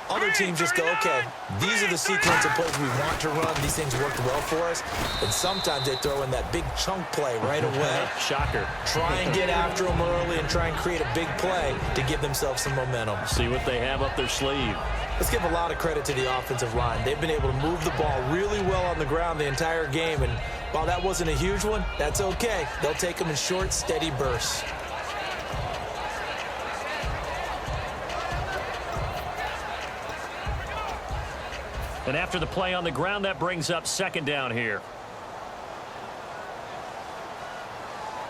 Other teams just go, okay, these are the sequence of plays we want to run. These things worked well for us. And sometimes they throw in that big chunk play right away. Shocker. Try and get after them early and try and create a big play to give themselves some momentum. See what they have up their sleeve. Let's give a lot of credit to the offensive line. They've been able to move the ball really well on the ground the entire game. And While that wasn't a huge one, that's okay. They'll take them in short, steady bursts. And after the play on the ground, that brings up second down here.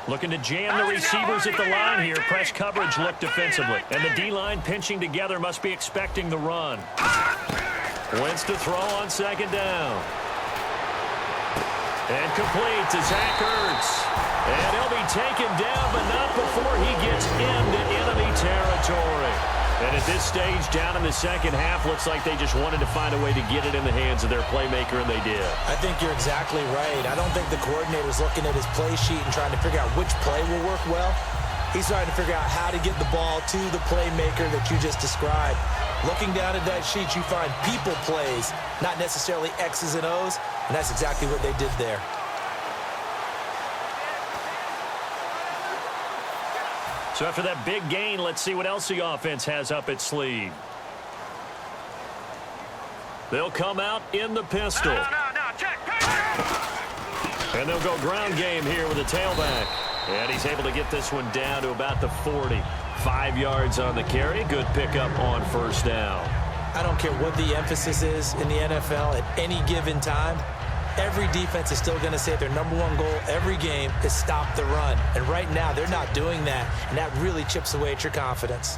Looking to jam the receivers at the line here. Press coverage look defensively. And the D-line pinching together must be expecting the run. Wentz to throw on second down. And complete to Zach Ertz. And he'll be taken down, but not before he gets into enemy territory. And at this stage, down in the second half, looks like they just wanted to find a way to get it in the hands of their playmaker, and they did. I think you're exactly right. I don't think the coordinator's looking at his play sheet and trying to figure out which play will work well. He's trying to figure out how to get the ball to the playmaker that you just described. Looking down at that sheet, you find people plays, not necessarily X's and O's, and that's exactly what they did there. So after that big gain, let's see what else the offense has up its sleeve. They'll come out in the pistol. And they'll go ground game here with a tailback. And he's able to get this one down to about the 40. 5 yards on the carry. Good pickup on first down. I don't care what the emphasis is in the NFL at any given time. Every defense is still going to say their number one goal every game is stop the run. And right now, they're not doing that, and that really chips away at your confidence.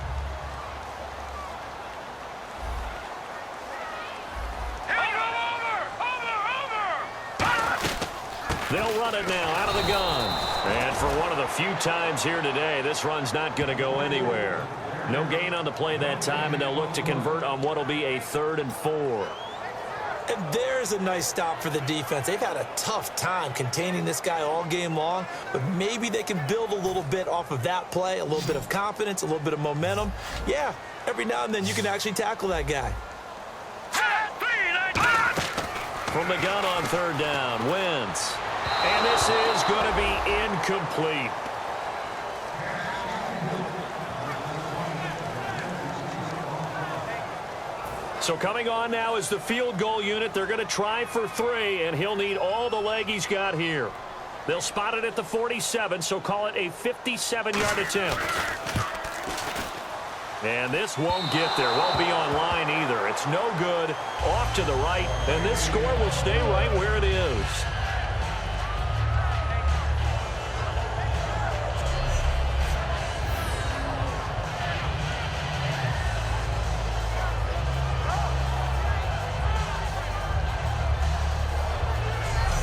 They'll run it now out of the gun. And for one of the few times here today, this run's not going to go anywhere. No gain on the play that time, and they'll look to convert on what will be a 3rd and 4. And there's a nice stop for the defense. They've had a tough time containing this guy all game long, but maybe they can build a little bit off of that play, a little bit of confidence, a little bit of momentum. Yeah, every now and then you can actually tackle that guy. From the gun on 3rd down, Wentz. And this is going to be incomplete. So coming on now is the field goal unit. They're going to try for 3, and he'll need all the leg he's got here. They'll spot it at the 47, so call it a 57-yard attempt. And this won't get there. Won't be on line either. It's no good. Off to the right, and this score will stay right where it is.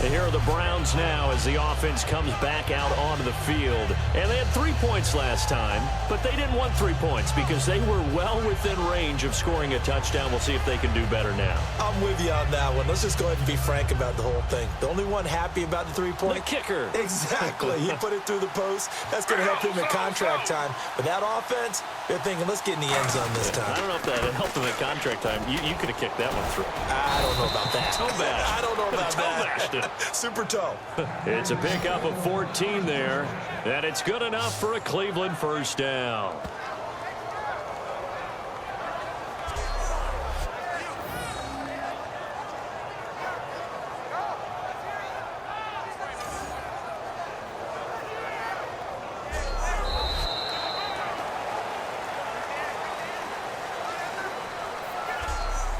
And here are the Browns now as the offense comes back out onto the field. And they had 3 points last time, but they didn't want 3 points because they were well within range of scoring a touchdown. We'll see if they can do better now. I'm with you on that one. Let's just go ahead and be frank about the whole thing. The only one happy about the 3-point? The kicker. Exactly. He put it through the post. That's going to help him in contract time. But that offense, they're thinking, let's get in the end zone this time. I don't know if that helped him at contract time. You could have kicked that one through. I don't know about that. Toe bash. I don't know about Toe that. bashed it. Super toe. It's a pickup of 14 there, and it's good enough for a Cleveland first down.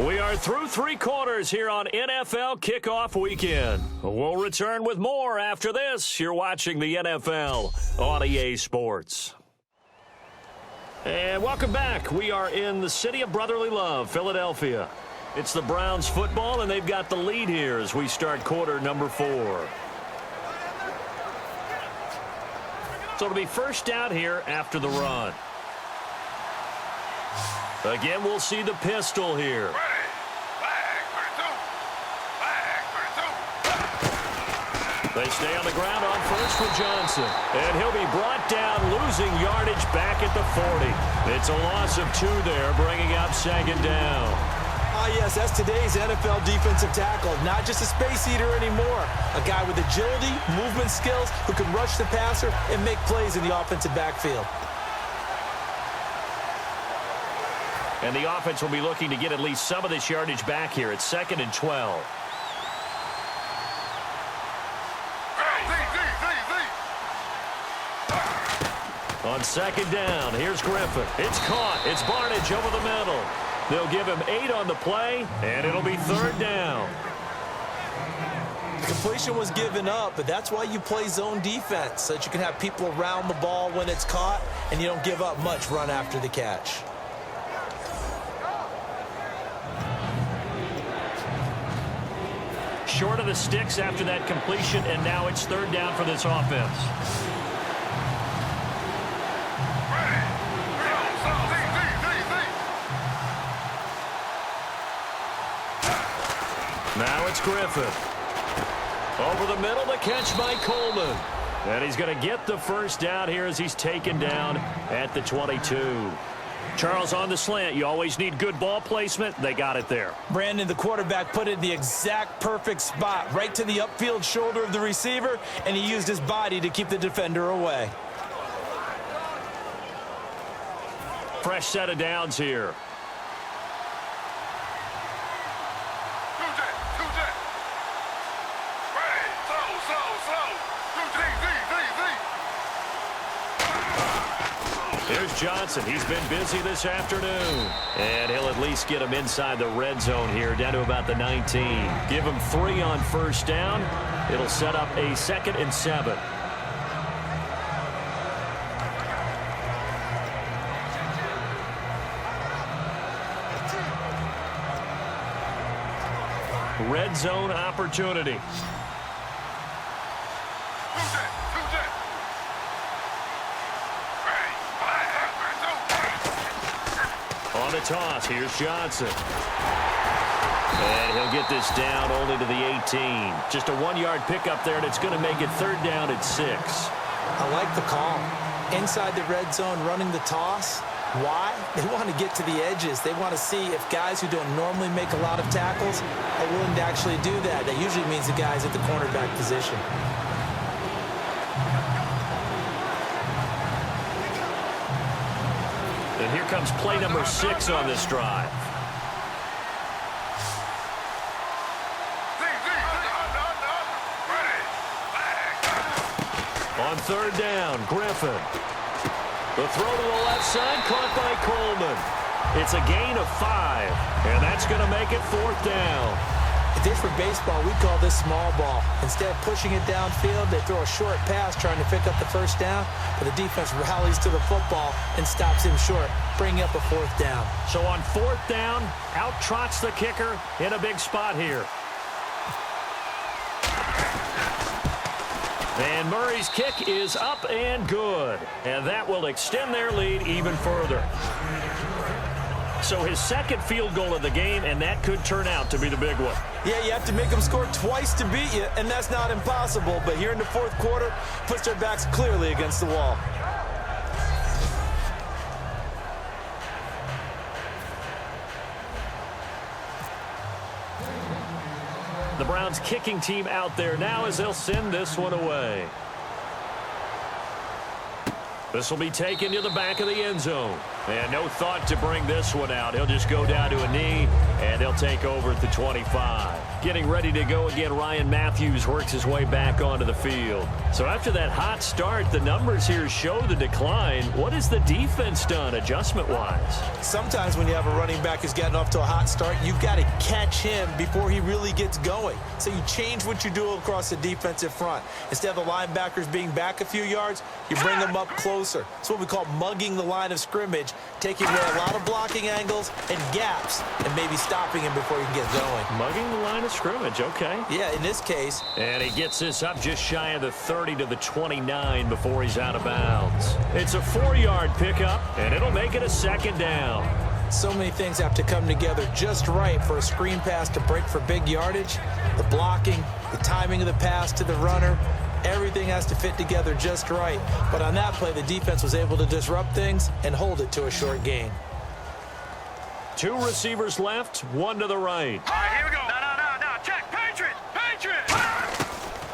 We are through 3 quarters here on NFL Kickoff Weekend. We'll return with more after this. You're watching the NFL on EA Sports. And welcome back. We are in the city of brotherly love, Philadelphia. It's the Browns football, and they've got the lead here as we start quarter number 4. So it'll be first down here after the run. Again, we'll see the pistol here. They stay on the ground on first with Johnson. And he'll be brought down, losing yardage back at the 40. It's a loss of 2 there, bringing up second down. Ah, yes, that's today's NFL defensive tackle. Not just a space eater anymore. A guy with agility, movement skills, who can rush the passer and make plays in the offensive backfield. And the offense will be looking to get at least some of this yardage back here. It's 2nd and 12. On second down, here's Griffin. It's caught. It's Barnidge over the middle. They'll give him 8 on the play, and it'll be third down. The completion was given up, but that's why you play zone defense, so that you can have people around the ball when it's caught, and you don't give up much run after the catch. Short of the sticks after that completion, and now it's third down for this offense. Now it's Griffin. Over the middle, the catch by Coleman. And he's going to get the first down here as he's taken down at the 22. Charles, on the slant, you always need good ball placement. They got it there. Brandon, the quarterback, put it in the exact perfect spot, right to the upfield shoulder of the receiver, and he used his body to keep the defender away. Fresh set of downs here. Here's Johnson. He's been busy this afternoon. And he'll at least get him inside the red zone here, down to about the 19. Give him 3 on first down. It'll set up a 2nd and 7. Red zone opportunity. On the toss, here's Johnson. And he'll get this down only to the 18. Just a 1-yard pickup there, and it's going to make it third down at 6. I like the call. Inside the red zone, running the toss. Why? They want to get to the edges. They want to see if guys who don't normally make a lot of tackles are willing to actually do that. That usually means the guys at the cornerback position. And here comes play number 6 on this drive. On third down, Griffin. The throw to the left side, caught by Coleman. It's a gain of 5, and that's going to make it fourth down. If this were baseball, we'd call this small ball. Instead of pushing it downfield, they throw a short pass trying to pick up the first down, but the defense rallies to the football and stops him short, bringing up a fourth down. So on fourth down, out trots the kicker in a big spot here. And Murray's kick is up and good. And that will extend their lead even further. So his second field goal of the game, and that could turn out to be the big one. Yeah, you have to make them score twice to beat you, and that's not impossible. But here in the fourth quarter, puts their backs clearly against the wall. The Browns kicking team out there now as they'll send this one away. This will be taken to the back of the end zone. And no thought to bring this one out. He'll just go down to a knee, and he'll take over at the 25. Getting ready to go again, Ryan Matthews works his way back onto the field. So after that hot start, the numbers here show the decline. What has the defense done adjustment-wise? Sometimes when you have a running back who's gotten off to a hot start, you've got to catch him before he really gets going. So you change what you do across the defensive front. Instead of the linebackers being back a few yards, you bring them up closer. It's what we call mugging the line of scrimmage, taking away a lot of blocking angles and gaps and maybe stopping him before he can get going. Mugging the line of scrimmage, okay. Yeah, in this case. And he gets this up just shy of the 30 to the 29 before he's out of bounds. It's a 4-yard pickup, and it'll make it a second down. So many things have to come together just right for a screen pass to break for big yardage. The blocking, the timing of the pass to the runner, everything has to fit together just right. But on that play, the defense was able to disrupt things and hold it to a short gain. 2 receivers left, 1 to the right. All right, here we go. No. Check. Patriot.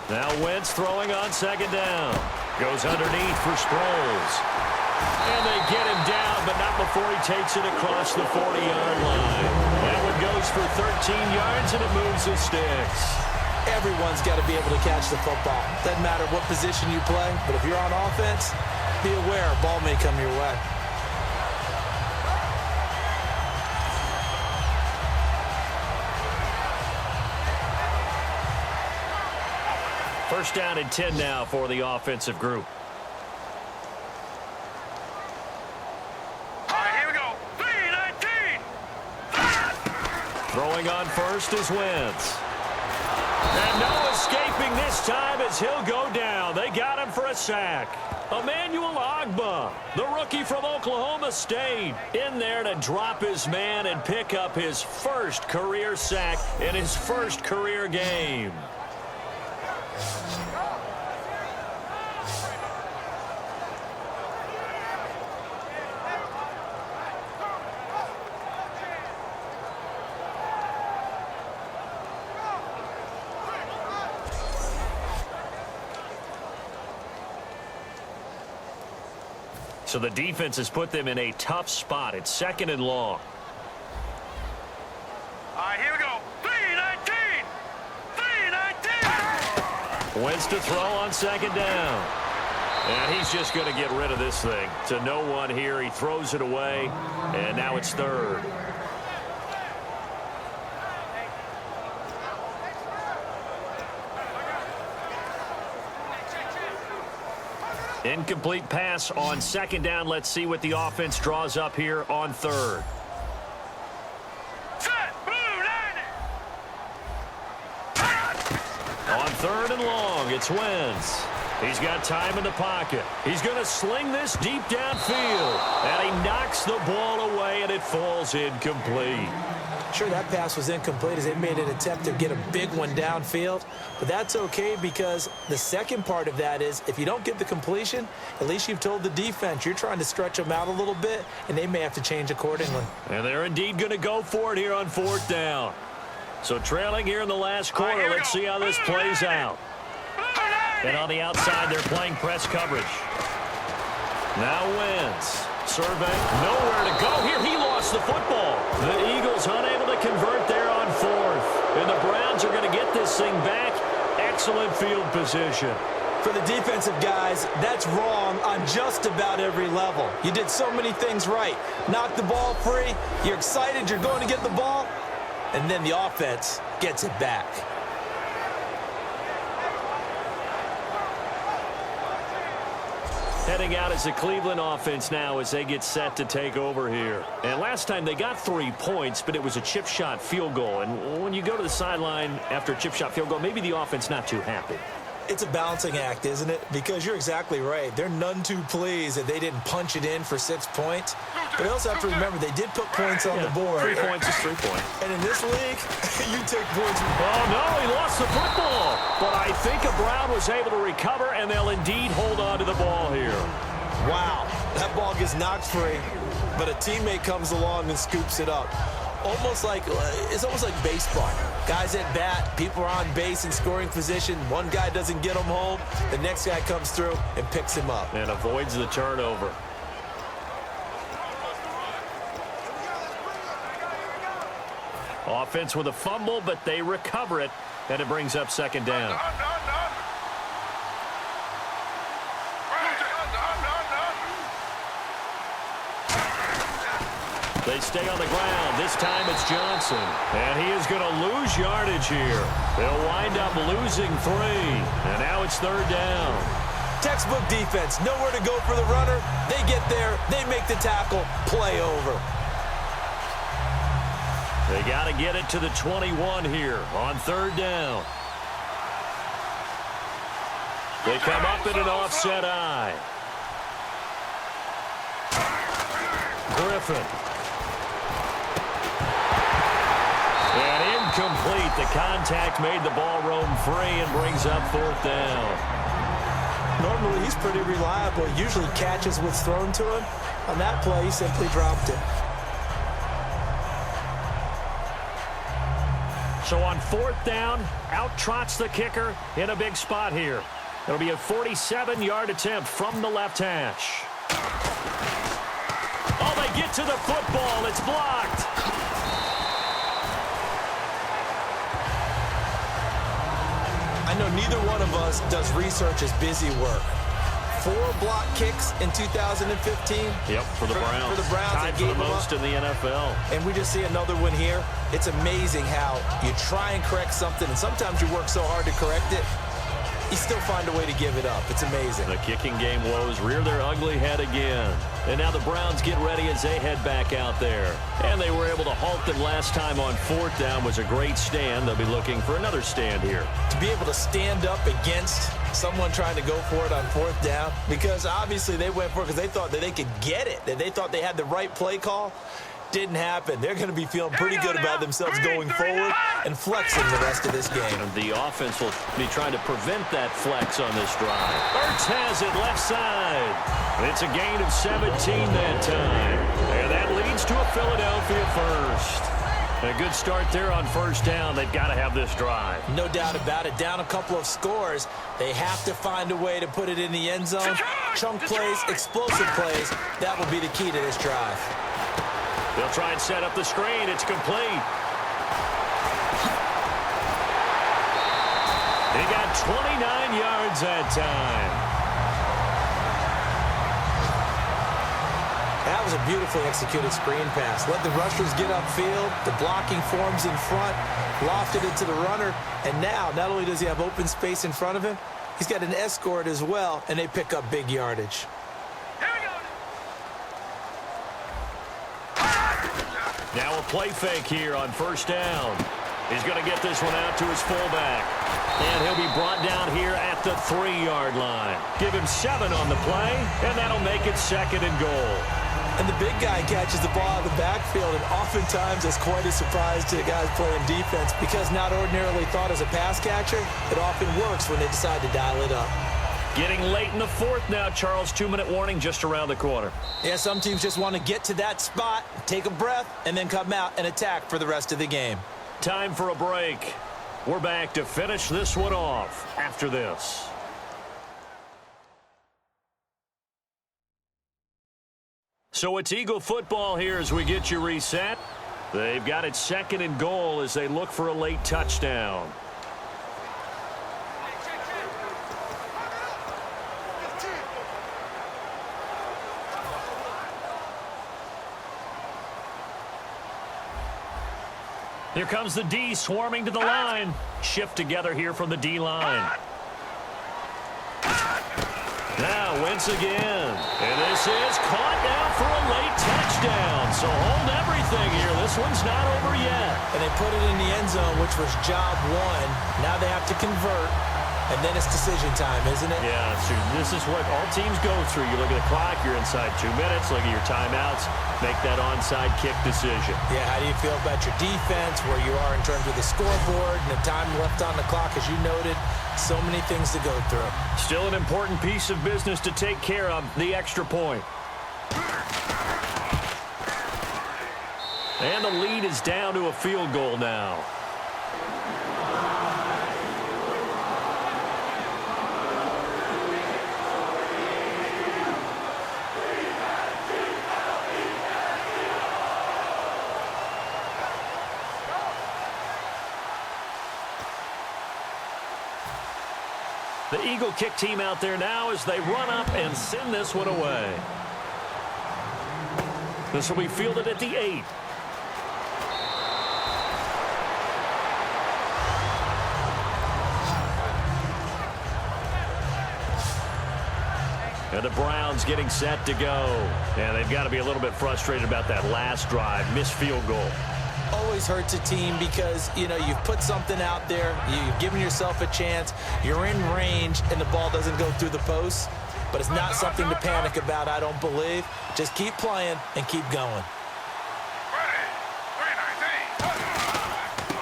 Now Wentz throwing on second down. Goes underneath for Sproles. And they get him down, but not before he takes it across the 40-yard line. That one goes for 13 yards, and it moves the sticks. Everyone's got to be able to catch the football. Doesn't matter what position you play, but if you're on offense, be aware, ball may come your way. First down and 10 now for the offensive group. All right, here we go. 3-19. Throwing on first is Wentz. And no escaping this time as he'll go down. They got him for a sack. Emmanuel Ogbah, the rookie from Oklahoma State, in there to drop his man and pick up his first career sack in his first career game. So the defense has put them in a tough spot. It's second and long. All right, here we go. 3-19. 3-19. Wentz to throw on second down. And he's just going to get rid of this thing. To no one here. He throws it away. And now it's third. Incomplete pass on second down. Let's see what the offense draws up here on third. Set. Blue 90. On third and long, it's Wentz. He's got time in the pocket. He's going to sling this deep downfield. And he knocks the ball away, and it falls incomplete. Sure, that pass was incomplete as they made an attempt to get a big one downfield. But that's okay because the second part of that is if you don't get the completion, at least you've told the defense you're trying to stretch them out a little bit, and they may have to change accordingly. And they're indeed going to go for it here on fourth down. So trailing here in the last quarter, let's see how this plays out. And on the outside, they're playing press coverage. Now Wentz. Survey, nowhere to go here. He lost the football. The Eagles unable to convert there on fourth. And the Browns are going to get this thing back. Excellent field position. For the defensive guys, that's wrong on just about every level. You did so many things right. Knock the ball free. You're excited you're going to get the ball. And then the offense gets it back. Heading out is the Cleveland offense now as they get set to take over here. And last time they got 3 points, but it was a chip shot field goal. And when you go to the sideline after a chip shot field goal, maybe the offense not too happy. It's a balancing act, isn't it? Because you're exactly right. They're none too pleased that they didn't punch it in for 6 points. But you also have to remember they did put points on the board. 3 points is 3 points. And in this league, you take points. Oh, no, he lost the football. But I think Brown was able to recover, and they'll indeed hold on to the ball here. Wow, that ball gets knocked free, but a teammate comes along and scoops it up. It's almost like baseball. Guys at bat, people are on base in scoring position. One guy doesn't get him home. The next guy comes through and picks him up. And avoids the turnover. Offense with a fumble, but they recover it, and it brings up second down. They stay on the ground. This time it's Johnson. And he is going to lose yardage here. They'll wind up losing 3. And now it's third down. Textbook defense. Nowhere to go for the runner. They get there. They make the tackle. Play over. They got to get it to the 21 here on third down. They come up in an offset eye. Griffin. And incomplete. The contact made the ball roam free and brings up fourth down. Normally, he's pretty reliable. Usually catches what's thrown to him. On that play, he simply dropped it. So on fourth down, out trots the kicker in a big spot here. It'll be a 47-yard attempt from the left hash. Oh, they get to the football. It's blocked. I know neither one of us does research as busy work. 4 block kicks in 2015. Yep, for the Browns. For the Browns. Tied for the most in the NFL. And we just see another one here. It's amazing how you try and correct something, and sometimes you work so hard to correct it, you still find a way to give it up. It's amazing. The kicking game woes rear their ugly head again. And now the Browns get ready as they head back out there. And they were able to halt them last time on 4th down. Was a great stand. They'll be looking for another stand here. To be able to stand up against someone trying to go for it on 4th down, because obviously they went for it because they thought that they could get it, that they thought they had the right play call. Didn't happen. They're going to be feeling pretty good about themselves going forward and flexing the rest of this game. And the offense will be trying to prevent that flex on this drive. Ertz has it left side. It's a gain of 17 that time. And that leads to a Philadelphia first. A good start there on 1st down. They've got to have this drive. No doubt about it. Down a couple of scores. They have to find a way to put it in the end zone. Chunk plays, explosive plays. That will be the key to this drive. They'll try and set up the screen. It's complete. He got 29 yards that time. That was a beautifully executed screen pass. Let the rushers get upfield. The blocking forms in front. Lofted it to the runner. And now, not only does he have open space in front of him, he's got an escort as well, and they pick up big yardage. Now a play fake here on 1st down. He's going to get this one out to his fullback. And he'll be brought down here at the 3-yard line. Give him 7 on the play, and that'll make it 2nd and goal. And the big guy catches the ball out of the backfield, and oftentimes it's quite a surprise to the guys playing defense, because not ordinarily thought as a pass catcher, it often works when they decide to dial it up. Getting late in the 4th now, Charles. 2-minute warning just around the corner. Yeah, some teams just want to get to that spot, take a breath, and then come out and attack for the rest of the game. Time for a break. We're back to finish this one off after this. So it's Eagle football here as we get you reset. They've got it 2nd and goal as they look for a late touchdown. Here comes the D swarming to the line. Shift together here from the D-line. Now Wentz again. And this is caught now for a late touchdown. So hold everything here. This one's not over yet. And they put it in the end zone, which was job 1. Now they have to convert. And then it's decision time, isn't it? Yeah, this is what all teams go through. You look at the clock, you're inside 2 minutes, look at your timeouts, make that onside kick decision. Yeah, how do you feel about your defense, where you are in terms of the scoreboard, and the time left on the clock, as you noted? So many things to go through. Still an important piece of business to take care of, the extra point. And the lead is down to a field goal now. The Eagle kick team out there now as they run up and send this one away. This will be fielded at the 8. And the Browns getting set to go. And they've got to be a little bit frustrated about that last drive, missed field goal. Always hurts a team because, you know, you've put something out there, you've given yourself a chance, you're in range, and the ball doesn't go through the post. But it's not something to panic about, I don't believe. Just keep playing and keep going.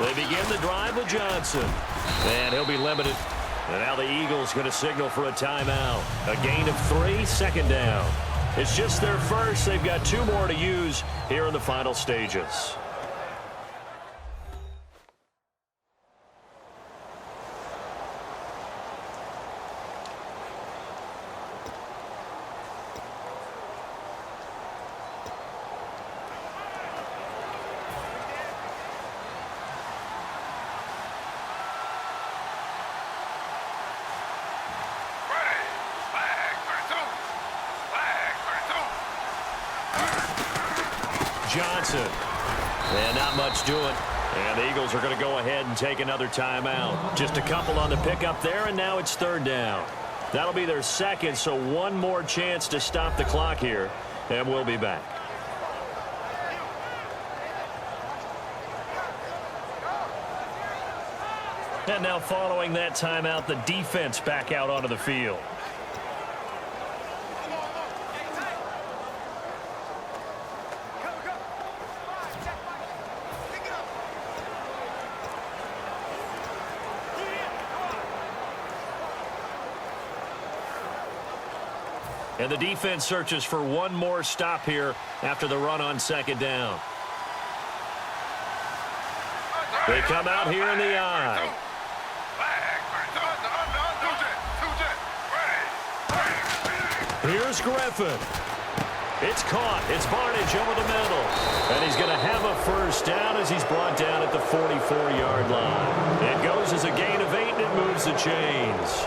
They begin the drive with Johnson. And he'll be limited. And now the Eagles going to signal for a timeout. A gain of 3, 2nd down. It's just their first. They've got 2 more to use here in the final stages. Johnson. And not much doing. And the Eagles are going to go ahead and take another timeout. Just a couple on the pickup there, and now it's third down. That'll be their second, so one more chance to stop the clock here, and we'll be back. And now following that timeout, the defense back out onto the field. And the defense searches for one more stop here after the run on second down. They come out here in the eye. Here's Griffin. It's caught. It's Barnage over the middle. And he's going to have a first down as he's brought down at the 44-yard line. It goes as a gain of 8, and it moves the chains.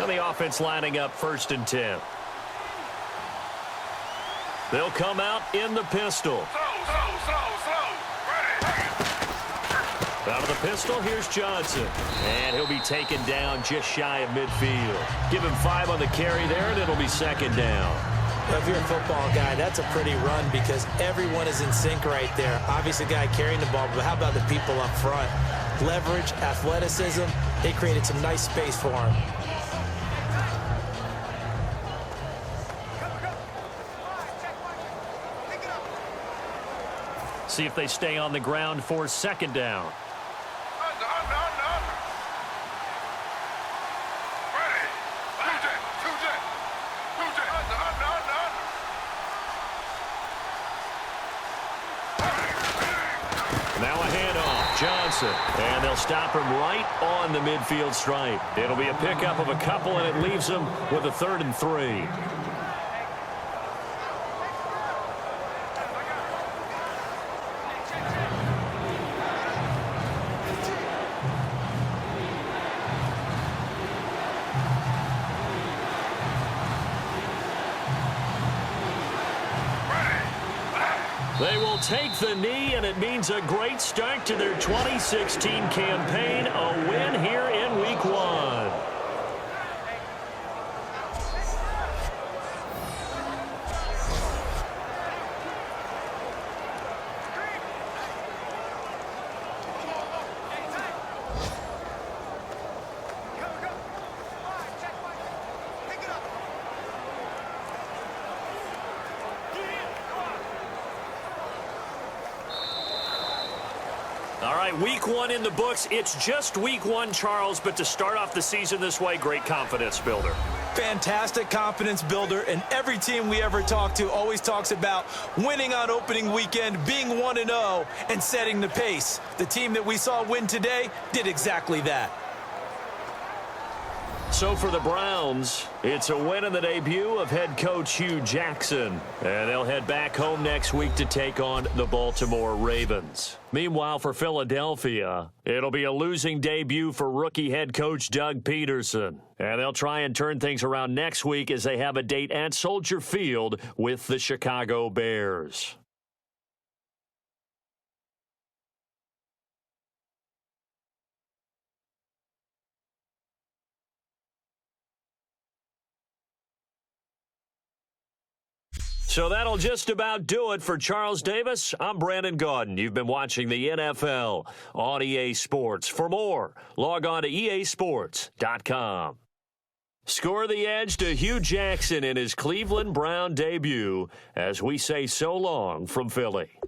And the offense lining up 1st and 10. They'll come out in the pistol. Out of the pistol, here's Johnson. And he'll be taken down just shy of midfield. Give him 5 on the carry there, and it'll be second down. If you're a football guy, that's a pretty run because everyone is in sync right there. Obviously, the guy carrying the ball, but how about the people up front? Leverage, athleticism, they created some nice space for him. See if they stay on the ground for second down. Now a handoff, Johnson, and they'll stop him right on the midfield stripe. It'll be a pickup of a couple, and it leaves them with a 3rd and 3. They will take the knee, and it means a great start to their 2016 campaign, a win here in Week 1. All right, Week 1 in the books. It's just Week 1, Charles, but to start off the season this way, great confidence builder. Fantastic confidence builder, and every team we ever talk to always talks about winning on opening weekend, being 1-0, and setting the pace. The team that we saw win today did exactly that. So for the Browns, it's a win in the debut of head coach Hugh Jackson. And they'll head back home next week to take on the Baltimore Ravens. Meanwhile, for Philadelphia, it'll be a losing debut for rookie head coach Doug Peterson. And they'll try and turn things around next week as they have a date at Soldier Field with the Chicago Bears. So that'll just about do it for Charles Davis. I'm Brandon Gaudin. You've been watching the NFL on EA Sports. For more, log on to easports.com. Score the edge to Hugh Jackson in his Cleveland Brown debut as we say so long from Philly.